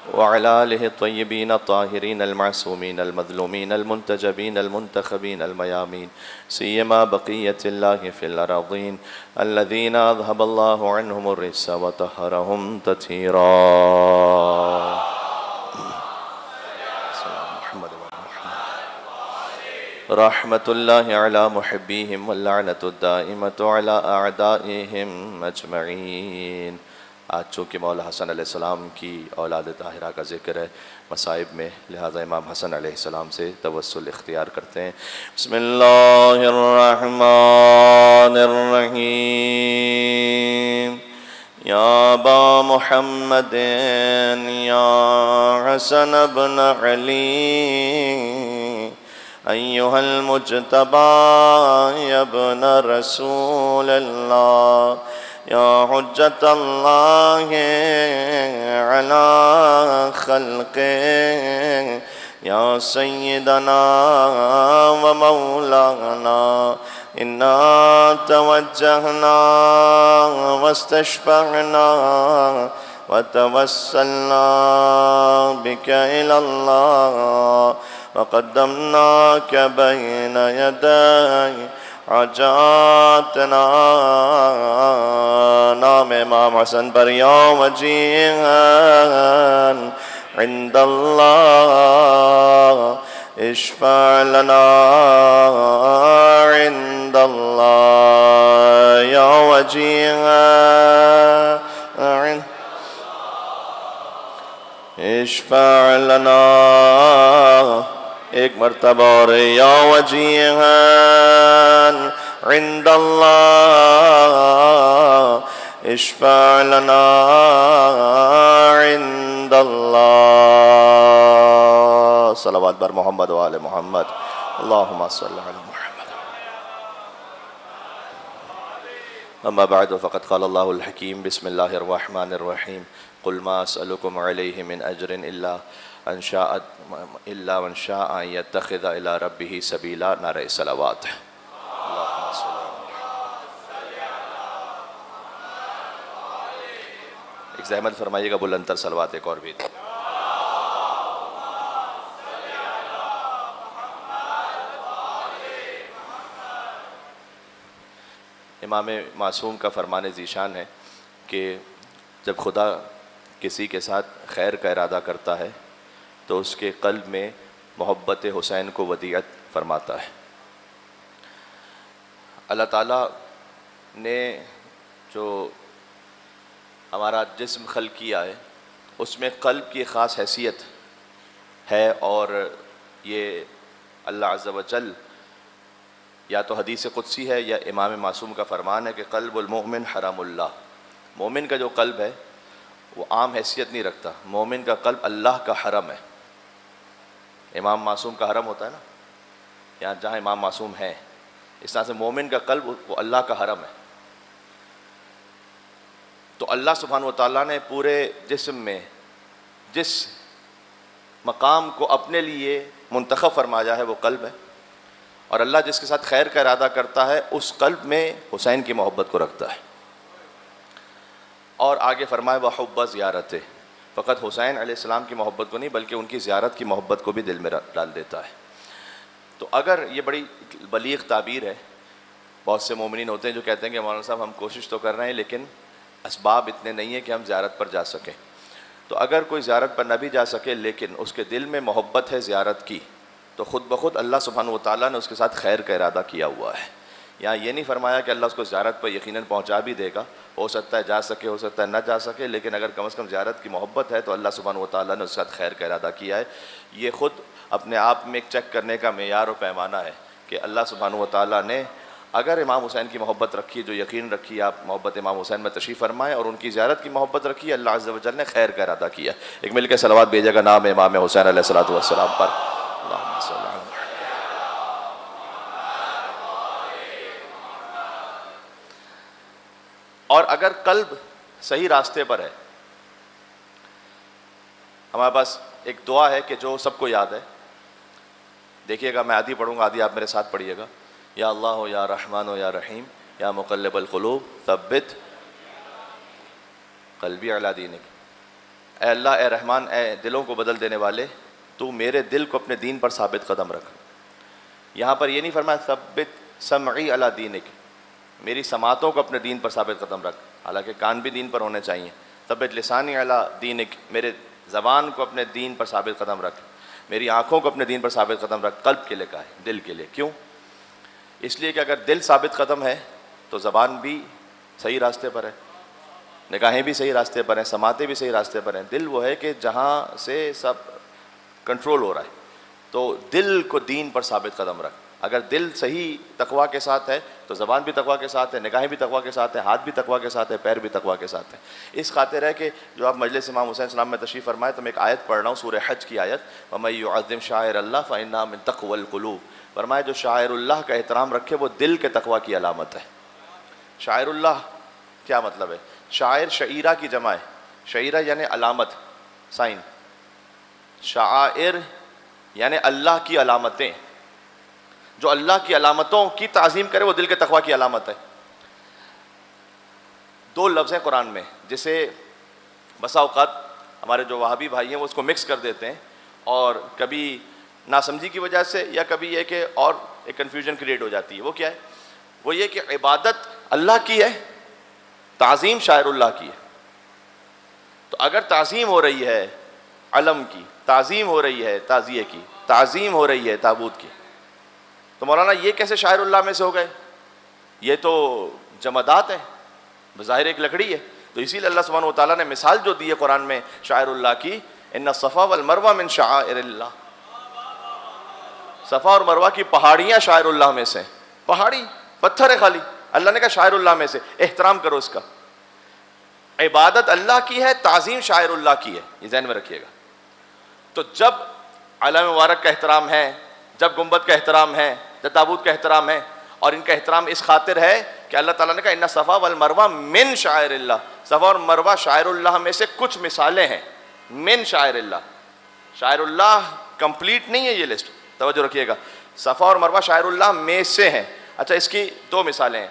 وعلى آله الطيبين الطاهرين المعصومين المظلومين المنتجبين المنتخبين الميامين سيما بقية الله في الأراضين الذين أذهب الله عنهم الرجس وطهرهم تطهيرا. رحمة الله على محبيهم واللعنة الدائمة على أعدائهم أجمعين. آج چونکہ مولا حسن علیہ السلام کی اولاد طاہرہ کا ذکر ہے مصائب میں، لہذا امام حسن علیہ السلام سے توسل اختیار کرتے ہیں. بسم اللہ الرحمن الرحیم. یا ابا محمد یا حسن ابن علی ایہا المجتبی یا ابن رسول اللہ یا حجت اللہ علی خلقہ یا سیدنا و مولانا انا توجہنا واستشفعنا وتوسلنا بک الی اللہ وقدمناک بین یدی حاجاتنا. نام امام حسن پر یا وجیہاً عند اللہ اشفع لنا عند اللہ یا وجیہاً اشفع لنا. ایک مرتبہ اور یا وجیہاً عند اللہ اشفع لنا عند اللہ. صلوات بر محمد و آل محمد. اللہم صلی علی محمد. اما بعد فقد قال اللہ الحکیم. بسم اللہ الرحمن الرحیم. قل ما اسألكم علیہ من اجر الا ان شاء ان يتخذ الى ربه سبیلا. نعرہ صلوات. ایک زحمت فرمائیے گا بلند تر صلوات ایک اور بھی. امام معصوم کا فرمان ذیشان ہے کہ جب خدا کسی کے ساتھ خیر کا ارادہ کرتا ہے تو اس کے قلب میں محبت حسین کو ودیعت فرماتا ہے. اللہ تعالیٰ نے جو ہمارا جسم خلق کیا ہے اس میں قلب کی خاص حیثیت ہے، اور یہ اللہ عز و جل یا تو حدیث قدسی ہے یا امام معصوم کا فرمان ہے کہ قلب المؤمن حرم اللہ. مومن کا جو قلب ہے وہ عام حیثیت نہیں رکھتا، مومن کا قلب اللہ کا حرم ہے. امام معصوم کا حرم ہوتا ہے نا، یہاں جہاں امام معصوم ہے، اس طرح سے مومن کا قلب وہ اللہ کا حرم ہے. تو اللہ سبحانہ و تعالیٰ نے پورے جسم میں جس مقام کو اپنے لیے منتخب فرمایا ہے وہ قلب ہے، اور اللہ جس کے ساتھ خیر کا ارادہ کرتا ہے اس قلب میں حسین کی محبت کو رکھتا ہے. اور آگے فرمائے وحب زیارت، فقط حسین علیہ السلام کی محبت کو نہیں بلکہ ان کی زیارت کی محبت کو بھی دل میں ڈال دیتا ہے. تو اگر یہ بڑی بلیغ تعبیر ہے، بہت سے مومنین ہوتے ہیں جو کہتے ہیں کہ مولانا صاحب ہم کوشش تو کر رہے ہیں لیکن اسباب اتنے نہیں ہیں کہ ہم زیارت پر جا سکیں. تو اگر کوئی زیارت پر نہ بھی جا سکے لیکن اس کے دل میں محبت ہے زیارت کی، تو خود بخود اللہ سبحانہ و تعالیٰ نے اس کے ساتھ خیر کا ارادہ کیا ہوا ہے. یہاں یہ نہیں فرمایا کہ اللہ اس کو زیارت پر یقیناً پہنچا بھی دے گا، ہو سکتا ہے جا سکے ہو سکتا ہے نہ جا سکے، لیکن اگر کم از کم زیارت کی محبت ہے تو اللہ سبحانہ و تعالیٰ نے اس کے ساتھ خیر کا ارادہ کیا ہے. یہ خود اپنے آپ میں ایک چیک کرنے کا معیار و پیمانہ ہے کہ اللہ سبحانہ و تعالیٰ نے اگر امام حسین کی محبت رکھی، جو یقین رکھی آپ محبت امام حسین میں تشریف فرمائیں، اور ان کی زیارت کی محبت رکھی، اللہ عز و جل نے خیر کا ارادہ کیا. ایک مل کے صلوات بھیجے گا نام امام حسین علیہ الصلوۃ والسلام پر. اللہم صلی اللہ علیہ وسلم. اور اگر قلب صحیح راستے پر ہے، ہمارے پاس ایک دعا ہے کہ جو سب کو یاد ہے، دیکھیے گا میں آدھی پڑھوں گا، آدھی آپ میرے ساتھ پڑھیے گا. یا اللہ ہو یا رحمان ہو یا رحیم یا مقلب القلوب ثبت قلبی علی دینک. اے اللہ، اے رحمان، اے دلوں کو بدل دینے والے، تو میرے دل کو اپنے دین پر ثابت قدم رکھ. یہاں پر یہ نہیں فرمایا ثبت سمعی علی دینک، میری سماعتوں کو اپنے دین پر ثابت قدم رکھ، حالانکہ کان بھی دین پر ہونے چاہیے. ثبت لسانی علی دینک، میرے زبان کو اپنے دین پر ثابت قدم رکھ، میری آنکھوں کو اپنے دین پر ثابت قدم رکھ. قلب کے لیے کہا ہے، دل کے لیے. کیوں؟ اس لیے کہ اگر دل ثابت قدم ہے تو زبان بھی صحیح راستے پر ہے، نگاہیں بھی صحیح راستے پر ہیں، سماعتیں بھی صحیح راستے پر ہیں. دل وہ ہے کہ جہاں سے سب کنٹرول ہو رہا ہے، تو دل کو دین پر ثابت قدم رکھ. اگر دل صحیح تقویٰ کے ساتھ ہے تو زبان بھی تقویٰ کے ساتھ ہے، نگاہیں بھی تقویٰ کے ساتھ ہے، ہاتھ بھی تقویٰ کے ساتھ ہے، پیر بھی تقویٰ کے ساتھ ہے. اس خاطر ہے کہ جو آپ مجلس امام حسین السلام میں تشریف فرمائے تو میں ایک آیت پڑھ رہا ہوں، سورہ حج کی آیت، وَمَن يُعَظِّمْ شَعَائِرَ اللَّهِ فَإِنَّهَا مِن تَقْوَى الْقُلُوبِ. فرمایا جو شاعر اللہ کا احترام رکھے وہ دل کے تقویٰ کی علامت ہے. شاعر اللہ کیا مطلب ہے؟ شاعر شعیرہ کی جمع ہے، شعیرہ یعنی علامت، سائن. شعائر یعنی اللہ کی علامتیں. جو اللہ کی علامتوں کی تعظیم کرے وہ دل کے تقویٰ کی علامت ہے. دو لفظ ہیں قرآن میں جسے بسا اوقات ہمارے جو وہابی بھائی ہیں وہ اس کو مکس کر دیتے ہیں، اور کبھی ناسمجھی کی وجہ سے یا کبھی یہ کہ اور ایک کنفیوژن کریٹ ہو جاتی ہے. وہ کیا ہے؟ وہ یہ کہ عبادت اللہ کی ہے، تعظیم شاعر اللہ کی ہے. تو اگر تعظیم ہو رہی ہے علم کی، تعظیم ہو رہی ہے تعزیے کی، تعظیم ہو رہی ہے تابوت کی، تو مولانا یہ کیسے شاعر اللہ میں سے ہو گئے؟ یہ تو جمادات ہیں، بظاہر ایک لکڑی ہے. تو اسی لیے اللہ سبحانہ و تعالیٰ نے مثال جو دی ہے قرآن میں شاعر اللہ کی، ان الصفا والمروہ من شعائر اللہ. صفا اور مروہ کی پہاڑیاں شاعر اللہ میں سے. پہاڑی پتھر ہے خالی، اللہ نے کہا شاعر اللہ میں سے، احترام کرو اس کا. عبادت اللہ کی ہے، تعظیم شاعر اللہ کی ہے، یہ ذہن میں رکھیے گا. تو جب علم مبارک کا احترام ہے، جب گنبد کا احترام ہے، جب تابوت کا احترام ہے، اور ان کا احترام اس خاطر ہے کہ اللہ تعالیٰ نے کہا ان صفا والمروہ من شاعر اللہ. صفا اور مروہ شاعر اللہ میں سے کچھ مثالیں ہیں. من شاعر اللہ، شاعر اللہ کمپلیٹ نہیں ہے یہ لسٹ، توجہ رکھیے گا. صفا اور مروہ شاعر اللہ میں سے ہیں. اچھا، اس کی دو مثالیں ہیں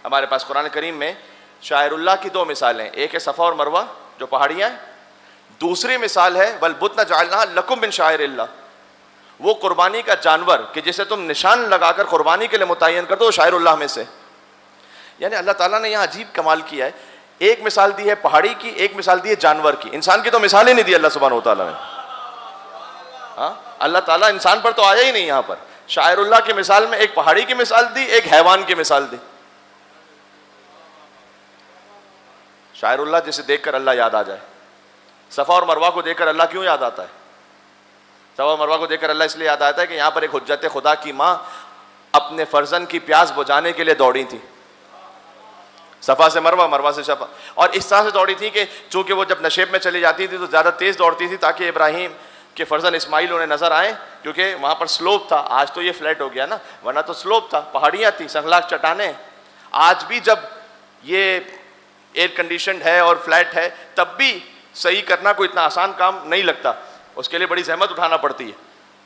ہمارے پاس قرآن کریم میں. شاعر اللہ کی دو مثالیں، ایک ہے صفا اور مروہ جو پہاڑیاں ہیں، دوسری مثال ہے وَالْبُدْنَ جَعَلْنَاهَا لَكُم مِّن شَعَائِرِ اللَّهِ. وہ قربانی کا جانور کہ جسے تم نشان لگا کر قربانی کے لیے متعین کر دو، شاعر اللہ میں سے. یعنی اللہ تعالیٰ نے یہاں عجیب کمال کیا ہے. ایک مثال دی ہے پہاڑی کی، ایک مثال دی ہے جانور کی. انسان کی تو مثال ہی نہیں دی اللہ سبحانہ و تعالیٰ نے. ہاں، اللہ تعالیٰ انسان پر تو آیا ہی نہیں. یہاں پر شاعر اللہ کی مثال میں ایک پہاڑی کی مثال دی، ایک حیوان کی مثال دی. شاعر اللہ جسے دیکھ کر اللہ یاد آ جائے. صفا اور مروہ کو دیکھ کر اللہ کیوں یاد آتا ہے؟ صفا اور مروہ کو دیکھ کر اللہ اس لیے یاد آتا ہے کہ یہاں پر ایک حجت خدا کی ماں اپنے فرزند کی پیاس بجھانے کے لیے دوڑی تھی. صفا سے مروہ، مروہ سے صفا، اور اس طرح سے دوڑی تھی کہ چونکہ وہ جب نشیب میں چلی جاتی تھی تو زیادہ تیز دوڑتی تھی تاکہ ابراہیم کے فرزند اسماعیل انہیں نظر آئیں، کیونکہ وہاں پر سلوپ تھا. آج تو یہ فلیٹ ہو گیا نا، ورنہ تو سلوپ تھا، پہاڑیاں تھیں، سنگلاخ چٹانیں. آج بھی جب یہ ایئر کنڈیشنڈ ہے اور فلیٹ ہے تب بھی صحیح کرنا کوئی اتنا آسان کام نہیں لگتا، اس کے لیے بڑی زحمت اٹھانا پڑتی ہے.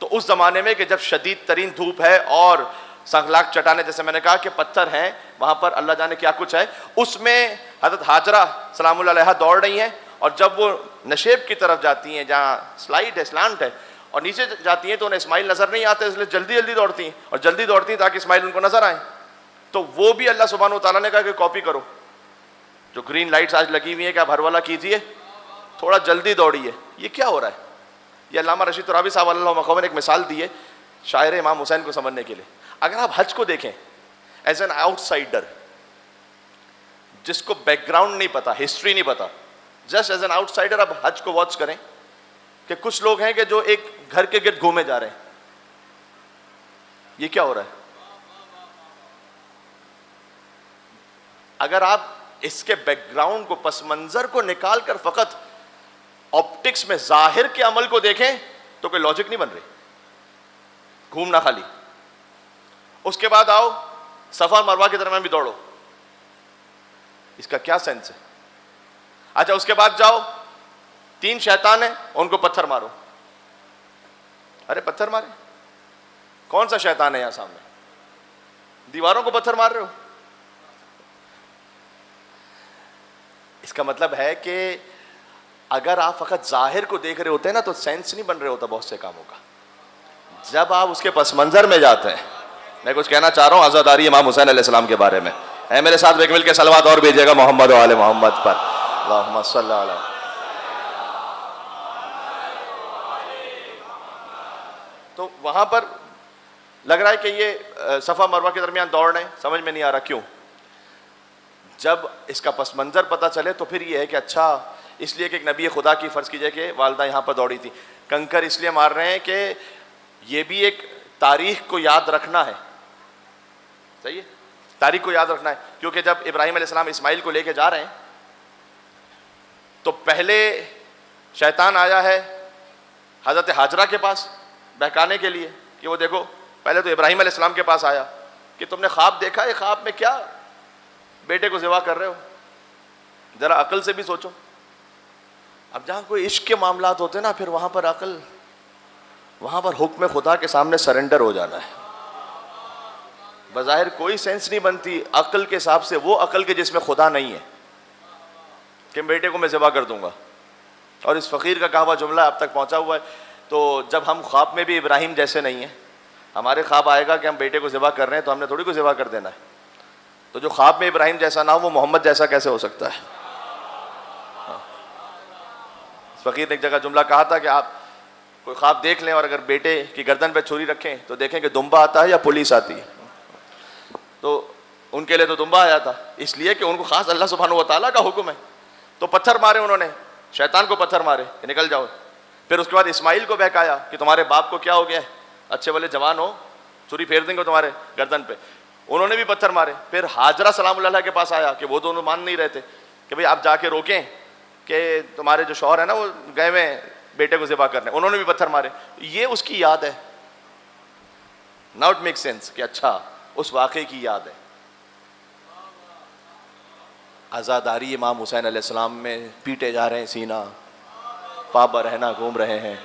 تو اس زمانے میں کہ جب شدید ترین دھوپ ہے اور سنگلاخ چٹانیں جیسے میں نے کہا کہ پتھر ہیں، وہاں پر اللہ جانے کیا کچھ ہے، اس میں حضرت ہاجرہ سلام اللہ علیہا دوڑ رہی ہیں، اور جب وہ نشیب کی طرف جاتی ہیں جہاں سلائڈ ہے، سلانٹ ہے، اور نیچے جاتی ہیں تو انہیں اسماعیل نظر نہیں آتے، اس لیے جلدی جلدی دوڑتی ہیں، اور جلدی دوڑتی ہیں تاکہ اسماعیل ان کو نظر آئیں. تو وہ بھی اللہ سبحانہ و تعالیٰ نے کہا کہ کاپی کرو. جو گرین لائٹس آج لگی ہوئی ہیں کہ آپ ہر والا کیجئے، تھوڑا جلدی دوڑیے. یہ کیا ہو رہا ہے؟ یہ علامہ رشید ترابی صاحب اللہ مقام نے ایک مثال دی ہے شاعر امام حسین کو سمجھنے کے لیے. اگر آپ حج کو دیکھیں ایز این آؤٹ سائڈر، جس کو بیک گراؤنڈ نہیں پتا، ہسٹری نہیں پتا، just as an out cider آپ حج کو واچ کریں کہ کچھ لوگ ہیں کہ جو ایک گھر کے گرد گھومے جا رہے ہیں. یہ کیا ہو رہا ہے؟ اگر آپ اس کے بیک گراؤنڈ کو، پس منظر کو نکال کر فقط آپٹکس میں ظاہر کے عمل کو دیکھیں تو کوئی لاجک نہیں بن رہی. گھومنا خالی. اس کے بعد آؤ صفا مروہ کے درمیان بھی دوڑو، اس کا کیا سینس ہے؟ اچھا، اس کے بعد جاؤ، 3 شیطان ہیں، ان کو پتھر مارو. ارے پتھر مارے؟ کون سا شیطان ہے یہاں سامنے؟ دیواروں کو پتھر مار رہے ہو. اس کا مطلب ہے کہ اگر آپ فقط ظاہر کو دیکھ رہے ہوتے ہیں نا تو سینس نہیں بن رہے ہوتا بہت سے کاموں کا. جب آپ اس کے پس منظر میں جاتے ہیں. میں کچھ کہنا چاہ رہا ہوں عزاداری امام حسین علیہ السلام کے بارے میں. اے میرے ساتھ ایک مل کے صلوات اور بھیجیے گا محمد و آل محمد پر. اللہم صلی علیہ. تو وہاں پر لگ رہا ہے کہ یہ صفا مروہ کے درمیان دوڑ رہے ہیں, سمجھ میں نہیں آ رہا کیوں. جب اس کا پس منظر پتہ چلے تو پھر یہ ہے کہ اچھا, اس لیے کہ ایک نبی خدا کی فرض کیجئے کہ والدہ یہاں پر دوڑی تھی. کنکر اس لیے مار رہے ہیں کہ یہ بھی ایک تاریخ کو یاد رکھنا ہے. صحیح ہے, تاریخ کو یاد رکھنا ہے. کیونکہ جب ابراہیم علیہ السلام اسماعیل کو لے کے جا رہے ہیں تو پہلے شیطان آیا ہے حضرت حاجرہ کے پاس بہکانے کے لیے کہ وہ دیکھو. پہلے تو ابراہیم علیہ السلام کے پاس آیا کہ تم نے خواب دیکھا ہے, خواب میں کیا بیٹے کو ذبح کر رہے ہو, ذرا عقل سے بھی سوچو. اب جہاں کوئی عشق کے معاملات ہوتے ہیں نا, پھر وہاں پر عقل, وہاں پر حکم خدا کے سامنے سرنڈر ہو جانا ہے. بظاہر کوئی سینس نہیں بنتی عقل کے حساب سے, وہ عقل کے جس میں خدا نہیں ہے کہ بیٹے کو میں ذبح کر دوں گا. اور اس فقیر کا کہا ہوا جملہ اب تک پہنچا ہوا ہے. تو جب ہم خواب میں بھی ابراہیم جیسے نہیں ہیں, ہمارے خواب آئے گا کہ ہم بیٹے کو ذبح کر رہے ہیں تو ہم نے تھوڑی کو ذبح کر دینا ہے. تو جو خواب میں ابراہیم جیسا نہ ہو وہ محمد جیسا کیسے ہو سکتا ہے. فقیر نے ایک جگہ جملہ کہا تھا کہ آپ کوئی خواب دیکھ لیں اور اگر بیٹے کی گردن پہ چھری رکھیں تو دیکھیں کہ دمبا آتا ہے یا پولیس آتی ہے. تو ان کے لیے تو دمبا آیا تھا, اس لیے کہ ان کو خاص اللہ سبحانہ و تعالیٰ کا حکم ہے. تو پتھر مارے انہوں نے, شیطان کو پتھر مارے کہ نکل جاؤ. پھر اس کے بعد اسماعیل کو بہکایا کہ تمہارے باپ کو کیا ہو گیا ہے, اچھے والے جوان ہو, چھری پھیر دیں گے تمہارے گردن پہ. انہوں نے بھی پتھر مارے. پھر حاجرہ سلام اللہ علیہ کے پاس آیا کہ وہ دونوں مان نہیں رہتے کہ بھئی آپ جا کے روکیں کہ تمہارے جو شوہر ہے نا وہ گئے ہوئے بیٹے کو ذبح کرنے. انہوں نے بھی پتھر مارے. یہ اس کی یاد ہے. ناؤ اٹ میک سینس کہ اچھا اس واقعے کی یاد ہے. عزاداری امام حسین علیہ السلام میں پیٹے جا رہے ہیں, سینہ پا برہنہ گھوم رہے ہیں,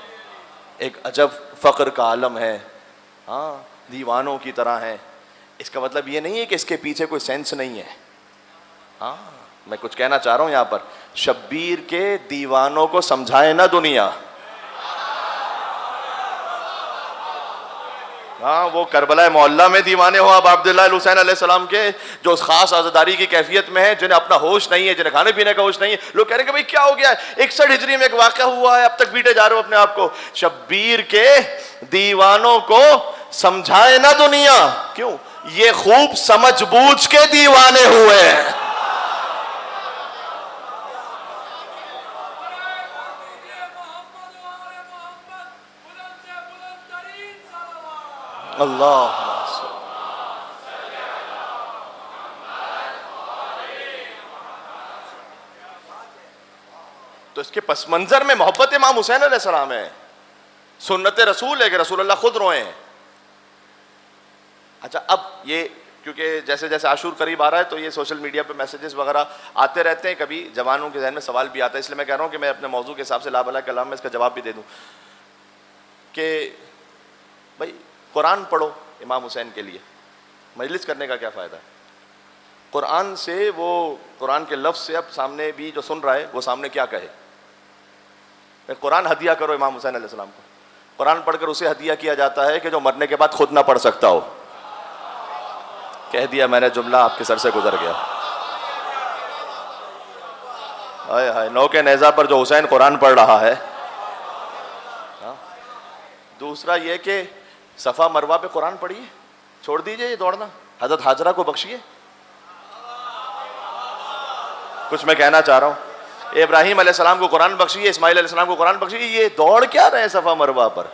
ایک عجب فقر کا عالم ہے, ہاں دیوانوں کی طرح ہیں. اس کا مطلب یہ نہیں ہے کہ اس کے پیچھے کوئی سینس نہیں ہے. ہاں میں کچھ کہنا چاہ رہا ہوں یہاں پر, شبیر کے دیوانوں کو سمجھائے نا دنیا. ہاں وہ کربلا معلیٰ میں دیوانے ہو اب عبداللہ الحسین علیہ السلام کے, جو اس خاص عزاداری کی کیفیت میں ہے, جنہیں اپنا ہوش نہیں ہے, جنہیں کھانے پینے کا ہوش نہیں ہے. لوگ کہہ رہے ہیں کہ بھئی کیا ہو گیا ہے, 61 ہجری میں ایک واقعہ ہوا ہے, اب تک پیٹے جا رہے ہو اپنے آپ کو. شبیر کے دیوانوں کو سمجھائے نا دنیا. کیوں؟ یہ خوب سمجھ بوجھ کے دیوانے ہوئے ہیں. اللہ تو اس کے پس منظر میں محبت امام حسین علیہ السلام ہے, سنت رسول ہے کہ رسول اللہ خود روئے ہیں. اچھا اب یہ کیونکہ جیسے جیسے عاشور قریب آ رہا ہے تو یہ سوشل میڈیا پہ میسیجز وغیرہ آتے رہتے ہیں, کبھی جوانوں کے ذہن میں سوال بھی آتا ہے, اس لیے میں کہہ رہا ہوں کہ میں اپنے موضوع کے حساب سے لا بلا کلام میں اس کا جواب بھی دے دوں کہ بھائی قرآن پڑھو امام حسین کے لیے, مجلس کرنے کا کیا فائدہ ہے. قرآن سے وہ قرآن کے لفظ سے اب سامنے بھی جو سن رہا ہے وہ سامنے کیا کہے. قرآن ہدیہ کرو امام حسین علیہ السلام کو. قرآن پڑھ کر اسے ہدیہ کیا جاتا ہے کہ جو مرنے کے بعد خود نہ پڑھ سکتا ہو. کہہ دیا میں نے جملہ, آپ کے سر سے گزر گیا. ہائے ہائے, نو کے نیزہ پر جو حسین قرآن پڑھ رہا ہے. دوسرا یہ کہ صفا مروہ پہ قرآن پڑھیے, چھوڑ دیجئے یہ دوڑنا. حضرت حاجرہ کو بخشیے. کچھ میں کہنا چاہ رہا ہوں, ابراہیم علیہ السلام کو قرآن بخشیے, اسماعیل علیہ السلام کو قرآن بخشیے, یہ دوڑ کیا رہے ہیں صفا مروہ پر.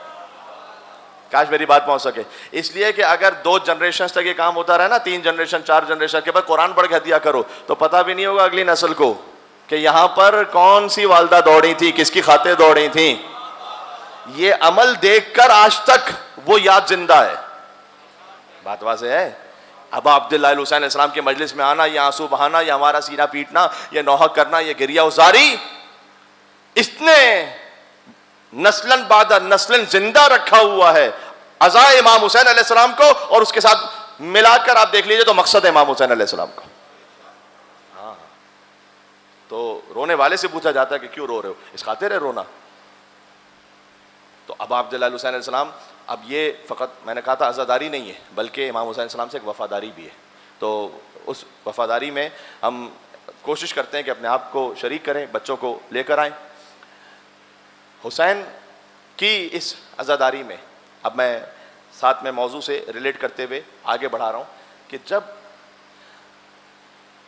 کاش میری بات پہنچ سکے. اس لیے کہ اگر 2 جنریشنز تک یہ کام ہوتا رہا نا, 3 جنریشن 4 جنریشن کے بعد قرآن پڑھ کے ہدیہ کرو, تو پتہ بھی نہیں ہوگا اگلی نسل کو کہ یہاں پر کون سی والدہ دوڑی تھی, کس کی خاطر دوڑی تھیں. یہ عمل دیکھ کر آج تک وہ یاد زندہ ہے. بات واضح ہے. ابا عبداللہ الحسین علیہ السلام کے مجلس میں آنا, یہ آنسو بہانا, یہ ہمارا سینہ پیٹنا, یہ نوحہ کرنا, یہ گریہ ازاری, اس نے نسلن بعد نسلن زندہ رکھا ہوا ہے عزائے امام حسین علیہ السلام کو, اور اس کے ساتھ ملا کر آپ دیکھ لیجئے تو مقصد ہے امام حسین علیہ السلام کو. تو رونے والے سے پوچھا جاتا ہے کہ کیوں رو رہے ہو؟ اس خاطر ہے رونا. تو اب عبداللہ حسین علیہ السلام، اب یہ فقط میں نے کہا تھا عزاداری نہیں ہے، بلکہ امام حسین علیہ السلام سے ایک وفاداری بھی ہے. تو اس وفاداری میں ہم کوشش کرتے ہیں کہ اپنے آپ کو شریک کریں، بچوں کو لے کر آئیں. حسین کی اس عزاداری میں اب میں ساتھ میں موضوع سے ریلیٹ کرتے ہوئے آگے بڑھا رہا ہوں کہ جب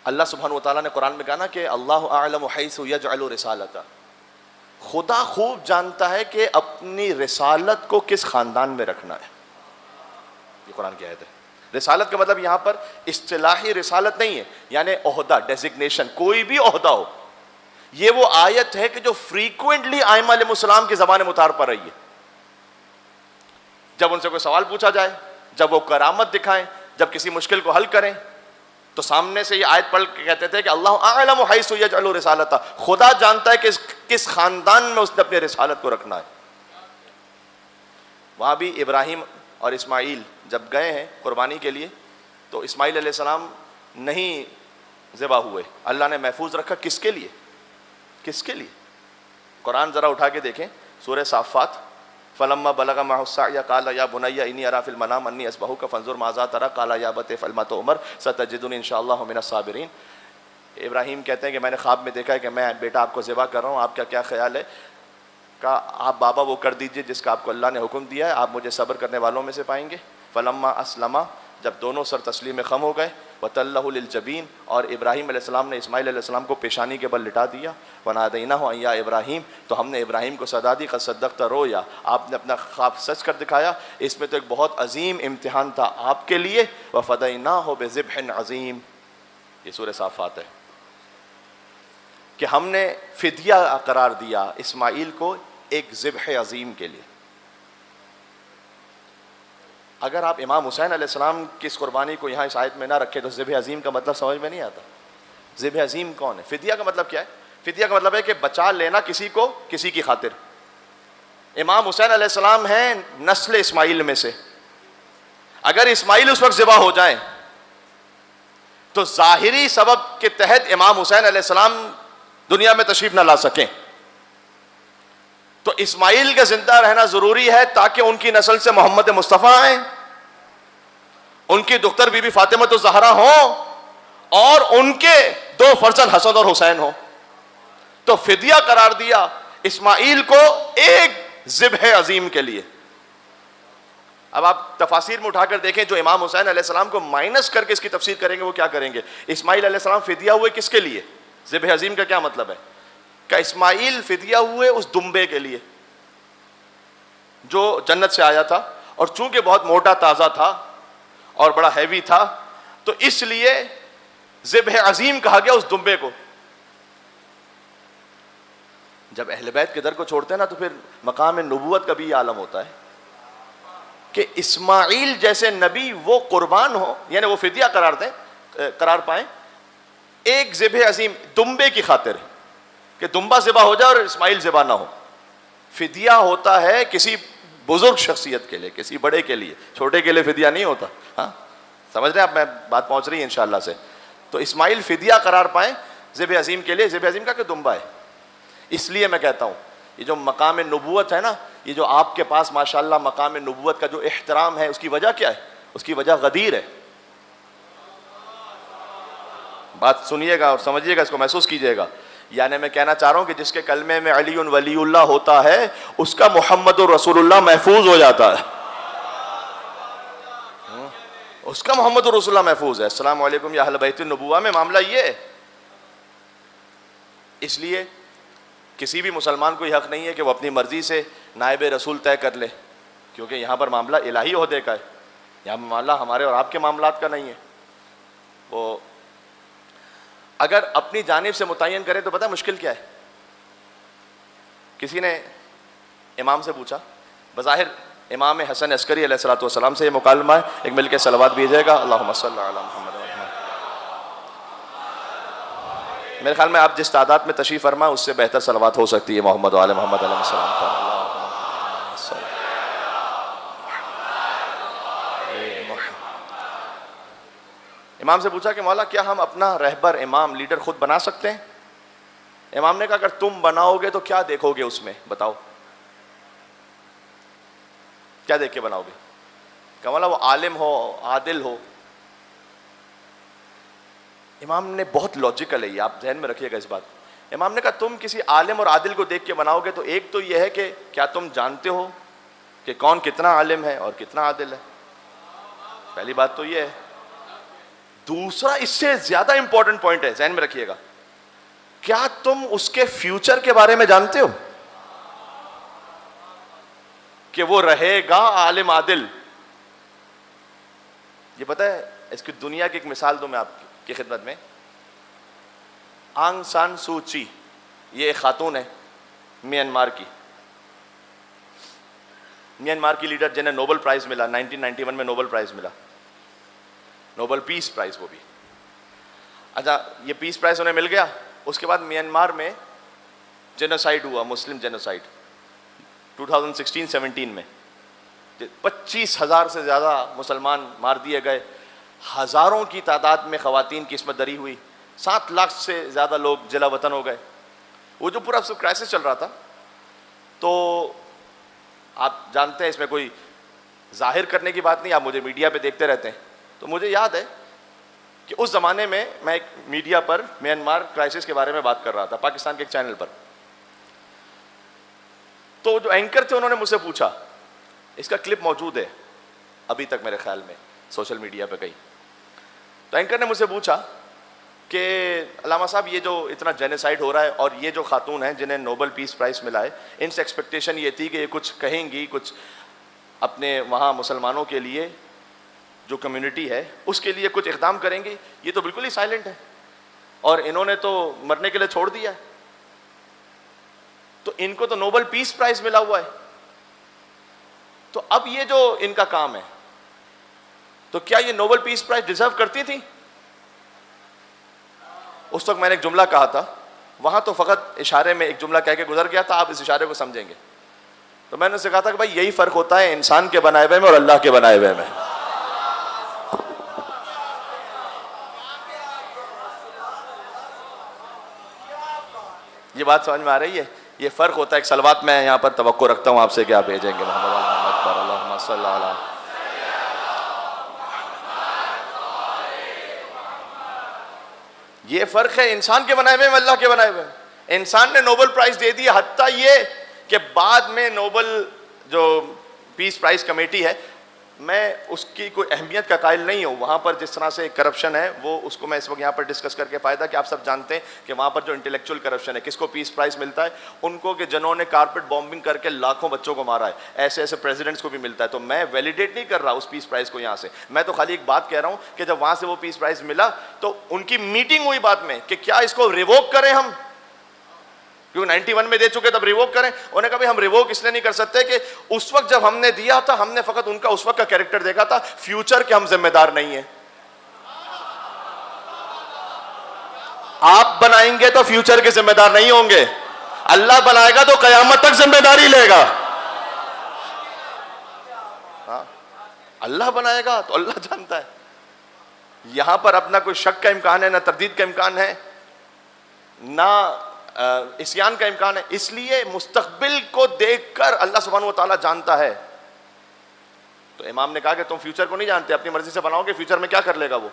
اللہ سبحانہ وتعالیٰ نے قرآن میں کہا نا کہ اللہ اعلم حیث یجعل رسالتہ، خدا خوب جانتا ہے کہ اپنی رسالت کو کس خاندان میں رکھنا ہے. یہ قرآن کی آیت ہے. رسالت کا مطلب یہاں پر اصطلاحی رسالت نہیں ہے، یعنی عہدہ، ڈیزگنیشن، کوئی بھی عہدہ ہو. یہ وہ آیت ہے کہ جو فریکوینٹلی ائمہ علیہ السلام کی زبان متعار پر رہی ہے. جب ان سے کوئی سوال پوچھا جائے، جب وہ کرامت دکھائیں، جب کسی مشکل کو حل کریں، تو سامنے سے یہ آیت پڑھ کے کہتے تھے کہ اللہ اعلم حیث یجعل رسالتہ، خدا جانتا ہے کہ کس خاندان میں اس نے اپنی رسالت کو رکھنا ہے. وہاں بھی ابراہیم اور اسماعیل جب گئے ہیں قربانی کے لیے، تو اسماعیل علیہ السلام نہیں ذبح ہوئے. اللہ نے محفوظ رکھا. کس کے لیے؟ کس کے لیے؟ قرآن ذرا اٹھا کے دیکھیں، سورہ صافات. فلما بلغ معه السعي قال يا بني اني ارى في المنام اني اذبحك فانظر ماذا ترى قال يا ابت افعل ما تؤمر ستجدني ان شاء الله من الصابرين. ابراہیم کہتے ہیں کہ میں نے خواب میں دیکھا ہے کہ میں بیٹا آپ کو ذبح کر رہا ہوں، آپ کا کیا خیال ہے؟ کہا آپ بابا وہ کر دیجئے جس کا آپ کو اللہ نے حکم دیا ہے، آپ مجھے صبر کرنے والوں میں سے پائیں گے. فلما اسلما، جب دونوں سر تسلیم خم ہو گئے، وتلہ للجبین، اور ابراہیم علیہ السلام نے اسماعیل علیہ السلام کو پیشانی کے بل لٹا دیا. ونادیناہ ان یا ابراہیم، تو ہم نے ابراہیم کو صدا دی، قد صدقت رؤیا، آپ نے اپنا خواب سچ کر دکھایا. اس میں تو ایک بہت عظیم امتحان تھا آپ کے لیے. وفدیناہ بذبح عظیم، یہ سورہ صافات ہے کہ ہم نے فدیہ قرار دیا اسماعیل کو ایک ذبح عظیم کے لیے. اگر آپ امام حسین علیہ السلام کی اس قربانی کو یہاں اس آیت میں نہ رکھے تو ذبح عظیم کا مطلب سمجھ میں نہیں آتا. ذبح عظیم کون ہے؟ فدیہ کا مطلب کیا ہے؟ فدیہ کا مطلب ہے کہ بچا لینا کسی کو کسی کی خاطر. امام حسین علیہ السلام ہیں نسل اسماعیل میں سے. اگر اسماعیل اس وقت ذبح ہو جائیں تو ظاہری سبب کے تحت امام حسین علیہ السلام دنیا میں تشریف نہ لا سکیں. تو اسماعیل کا زندہ رہنا ضروری ہے تاکہ ان کی نسل سے محمد مصطفیٰ آئیں، ان کی دختر بی بی فاطمہ الزہرا ہوں، اور ان کے دو فرزند حسن اور حسین ہوں. تو فدیہ قرار دیا اسماعیل کو ایک ذبح عظیم کے لیے. اب آپ تفاسیر میں اٹھا کر دیکھیں، جو امام حسین علیہ السلام کو مائنس کر کے اس کی تفسیر کریں گے وہ کیا کریں گے؟ اسماعیل علیہ السلام فدیہ ہوئے کس کے لیے؟ ذبح عظیم کا کیا مطلب ہے؟ کہ اسماعیل فدیہ ہوئے اس دمبے کے لیے جو جنت سے آیا تھا، اور چونکہ بہت موٹا تازہ تھا اور بڑا ہیوی تھا تو اس لیے ذبح عظیم کہا گیا اس دمبے کو. جب اہل بیت کے در کو چھوڑتے ہیں نا تو پھر مقام نبوت کا بھی یہ عالم ہوتا ہے کہ اسماعیل جیسے نبی وہ قربان ہو، یعنی وہ فدیہ قرار پائیں ایک ذبح عظیم دمبے کی خاطر، کہ دمبا ذبح ہو جائے اور اسماعیل ذبح نہ ہو. فدیہ ہوتا ہے کسی بزرگ شخصیت کے لیے، کسی بڑے کے لیے، چھوٹے کے لیے فدیہ نہیں ہوتا. ہاں سمجھ رہے ہیں آپ؟ میں بات پہنچ رہی ہے انشاءاللہ سے. تو اسماعیل فدیہ قرار پائیں ذبح عظیم کے لیے. ذبح عظیم کا کہ دمبا ہے. اس لیے میں کہتا ہوں یہ جو مقام نبوت ہے نا، یہ جو آپ کے پاس ماشاءاللہ مقام نبوت کا جو احترام ہے، اس کی وجہ کیا ہے؟ اس کی وجہ غدیر ہے. بات سنیے گا اور سمجھیے گا، اس کو محسوس کیجئے گا. یعنی میں کہنا چاہ رہا ہوں کہ جس کے کلمے میں علی ولی اللہ ہوتا ہے اس کا محمد رسول اللہ محفوظ ہو جاتا ہے. اس کا محمد رسول اللہ محفوظ ہے. السلام علیکم یا اہل بیت النبوہ میں معاملہ یہ ہے. اس لیے کسی بھی مسلمان کو یہ حق نہیں ہے کہ وہ اپنی مرضی سے نائب رسول طے کر لے، کیونکہ یہاں پر معاملہ الہی عہدے کا ہے. یہاں معاملہ ہمارے اور آپ کے معاملات کا نہیں ہے. وہ اگر اپنی جانب سے متعین کرے تو پتہ مشکل کیا ہے؟ کسی نے امام سے پوچھا، بظاہر امام حسن عسکری علیہ الصلوۃ والسلام سے یہ مکالمہ ہے، ایک مل کے صلوات بھیجے گا. اللہم صلی علی محمد. میرے خیال میں آپ جس تعداد میں تشریف فرمائیں اس سے بہتر صلوات ہو سکتی ہے محمد و آل محمد علیہ السلام پر. امام سے پوچھا کہ مولا کیا ہم اپنا رہبر امام لیڈر خود بنا سکتے ہیں؟ امام نے کہا اگر تم بناؤ گے تو کیا دیکھو گے اس میں بتاؤ, کیا دیکھ کے بناؤ گے؟ کہ مولا وہ عالم ہو, عادل ہو. امام نے بہت لاجیکل ہے یہ, آپ ذہن میں رکھیے گا اس بات. امام نے کہا تم کسی عالم اور عادل کو دیکھ کے بناؤ گے تو ایک تو یہ ہے کہ کیا تم جانتے ہو کہ کون کتنا عالم ہے اور کتنا عادل ہے؟ پہلی بات تو یہ ہے. دوسرا اس سے زیادہ امپورٹنٹ پوائنٹ ہے, ذہن میں رکھیے گا, کیا تم اس کے فیوچر کے بارے میں جانتے ہو کہ وہ رہے گا عالم عادل؟ یہ پتہ ہے, اس کی دنیا کی ایک مثال دوں میں آپ کی خدمت میں. آنگ سان سو چی, یہ ایک خاتون ہے میانمار کی, میانمار کی لیڈر جنہیں نوبل پرائز ملا 1991 میں, نوبل پرائز ملا, نوبل پیس پرائز وہ بھی. اچھا یہ پیس پرائز انہیں مل گیا, اس کے بعد میانمار میں جینوسائیڈ ہوا, مسلم جینوسائیڈ 2016-17 میں. 25,000 سے زیادہ مسلمان مار دیے گئے, ہزاروں کی تعداد میں خواتین کی عصمت دری ہوئی, 7 لاکھ سے زیادہ لوگ جلا وطن ہو گئے. وہ جو پورا کرائسس چل رہا تھا, تو آپ جانتے ہیں اس میں کوئی ظاہر کرنے کی بات نہیں, آپ مجھے میڈیا پہ دیکھتے رہتے ہیں, تو مجھے یاد ہے کہ اس زمانے میں میں ایک میڈیا پر میانمار کرائسس کے بارے میں بات کر رہا تھا, پاکستان کے ایک چینل پر. تو جو اینکر تھے انہوں نے مجھ سے پوچھا, اس کا کلپ موجود ہے ابھی تک میرے خیال میں سوشل میڈیا پہ کہیں. تو اینکر نے مجھ سے پوچھا کہ علامہ صاحب یہ جو اتنا جینوسائیڈ ہو رہا ہے اور یہ جو خاتون ہیں جنہیں نوبل پیس پرائز ملا ہے, ان سے ایکسپیکٹیشن یہ تھی کہ یہ کچھ کہیں گی, کچھ اپنے وہاں مسلمانوں کے لیے جو کمیونٹی ہے اس کے لیے کچھ اقدام کریں گی. یہ تو بالکل ہی سائلنٹ ہے اور انہوں نے تو مرنے کے لیے چھوڑ دیا ہے. تو ان کو تو نوبل پیس پرائز ملا ہوا ہے, تو اب یہ جو ان کا کام ہے, تو کیا یہ نوبل پیس پرائز ڈیزرو کرتی تھی؟ اس وقت میں نے ایک جملہ کہا تھا, وہاں تو فقط اشارے میں ایک جملہ کہہ کے گزر گیا تھا, آپ اس اشارے کو سمجھیں گے. تو میں نے اسے کہا تھا کہ بھائی یہی فرق ہوتا ہے انسان کے بنائے ہوئے میں اور اللہ کے بنائے ہوئے میں. یہ بات سمجھ میں آ رہی ہے؟ یہ فرق ہوتا ہے. ایک صلوات میں یہاں پر توقع رکھتا ہوں آپ سے کہ آپ بھیجیں گے محمد پر, اللہم صلی علی. یہ فرق ہے انسان کے بنائے ہوئے میں اللہ کے بنائے ہوئے. انسان نے نوبل پرائز دے دیا, حتیٰ یہ کہ بعد میں نوبل جو پیس پرائز کمیٹی ہے, میں اس کی کوئی اہمیت کا قائل نہیں ہوں. وہاں پر جس طرح سے کرپشن ہے وہ اس کو میں اس وقت یہاں پر ڈسکس کر کے فائدہ کہ آپ سب جانتے ہیں کہ وہاں پر جو انٹلیکچوئل کرپشن ہے, کس کو پیس پرائز ملتا ہے؟ ان کو کہ جنہوں نے کارپیٹ بامبنگ کر کے لاکھوں بچوں کو مارا ہے, ایسے ایسے پریزیڈنٹس کو بھی ملتا ہے. تو میں ویلیڈیٹ نہیں کر رہا اس پیس پرائز کو یہاں سے, میں تو خالی ایک بات کہہ رہا ہوں کہ جب وہاں سے وہ پیس پرائز ملا تو ان کی میٹنگ ہوئی بعد میں کہ کیا اس کو ریووک کریں ہم, کیوں 91 میں دے چکے تب ریووک کریں. انہوں نے کہا ہم ریووک اس لیے نہیں کر سکتے کہ اس وقت جب ہم نے دیا تھا ہم نے فقط ان کا اس وقت کا کیریکٹر دیکھا تھا, فیوچر کے ہم ذمہ دار نہیں ہیں. آپ بنائیں گے تو فیوچر کے ذمہ دار نہیں ہوں گے, اللہ بنائے گا تو قیامت تک ذمہ داری لے گا. اللہ بنائے گا تو اللہ جانتا ہے. یہاں پر اپنا کوئی شک کا امکان ہے, نہ تردید کا امکان ہے, نہ عصیان کا امکان ہے. اس لیے مستقبل کو دیکھ کر اللہ سبحانہ و تعالیٰ جانتا ہے. تو امام نے کہا کہ تم فیوچر کو نہیں جانتے, اپنی مرضی سے بناؤ گے, فیوچر میں کیا کر لے گا وہ.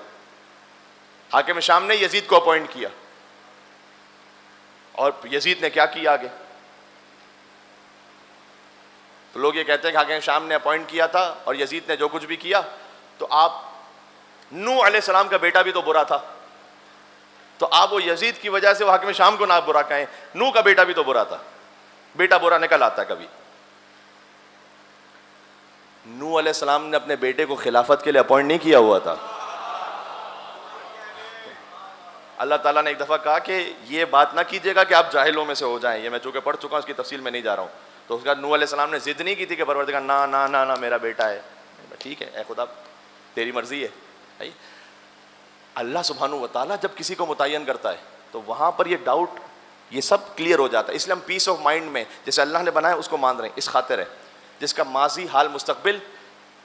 حاکم شام نے یزید کو اپوائنٹ کیا, اور یزید نے کیا کیا آگے؟ تو لوگ یہ کہتے ہیں کہ حاکم شام نے اپوائنٹ کیا تھا اور یزید نے جو کچھ بھی کیا, تو آپ نوح علیہ السلام کا بیٹا بھی تو برا تھا, تو آپ وہ یزید کی وجہ سے وہ حاکم شام کو نہ برا کہیں, نوح کا بیٹا بھی تو برا تھا. بیٹا برا نکل آتا ہے کبھی. نوح علیہ السلام نے اپنے بیٹے کو خلافت کے لیے اپوائنٹ نہیں کیا ہوا تھا. اللہ تعالیٰ نے ایک دفعہ کہا کہ یہ بات نہ کیجیے گا کہ آپ جاہلوں میں سے ہو جائیں, یہ میں چونکہ پڑھ چکا ہوں, اس کی تفصیل میں نہیں جا رہا ہوں. تو اس کے بعد نوح علیہ السلام نے ضد نہیں کی تھی کہ پروردگار نا نا نا نا میرا بیٹا ہے. ٹھیک ہے اے خدا تیری مرضی ہے. اللہ سبحانہ و تعالیٰ جب کسی کو متعین کرتا ہے تو وہاں پر یہ ڈاؤٹ یہ سب کلیئر ہو جاتا ہے. اس لیے ہم پیس آف مائنڈ میں جیسے اللہ نے بنایا اس کو مان رہے ہیں, اس خاطر ہے جس کا ماضی حال مستقبل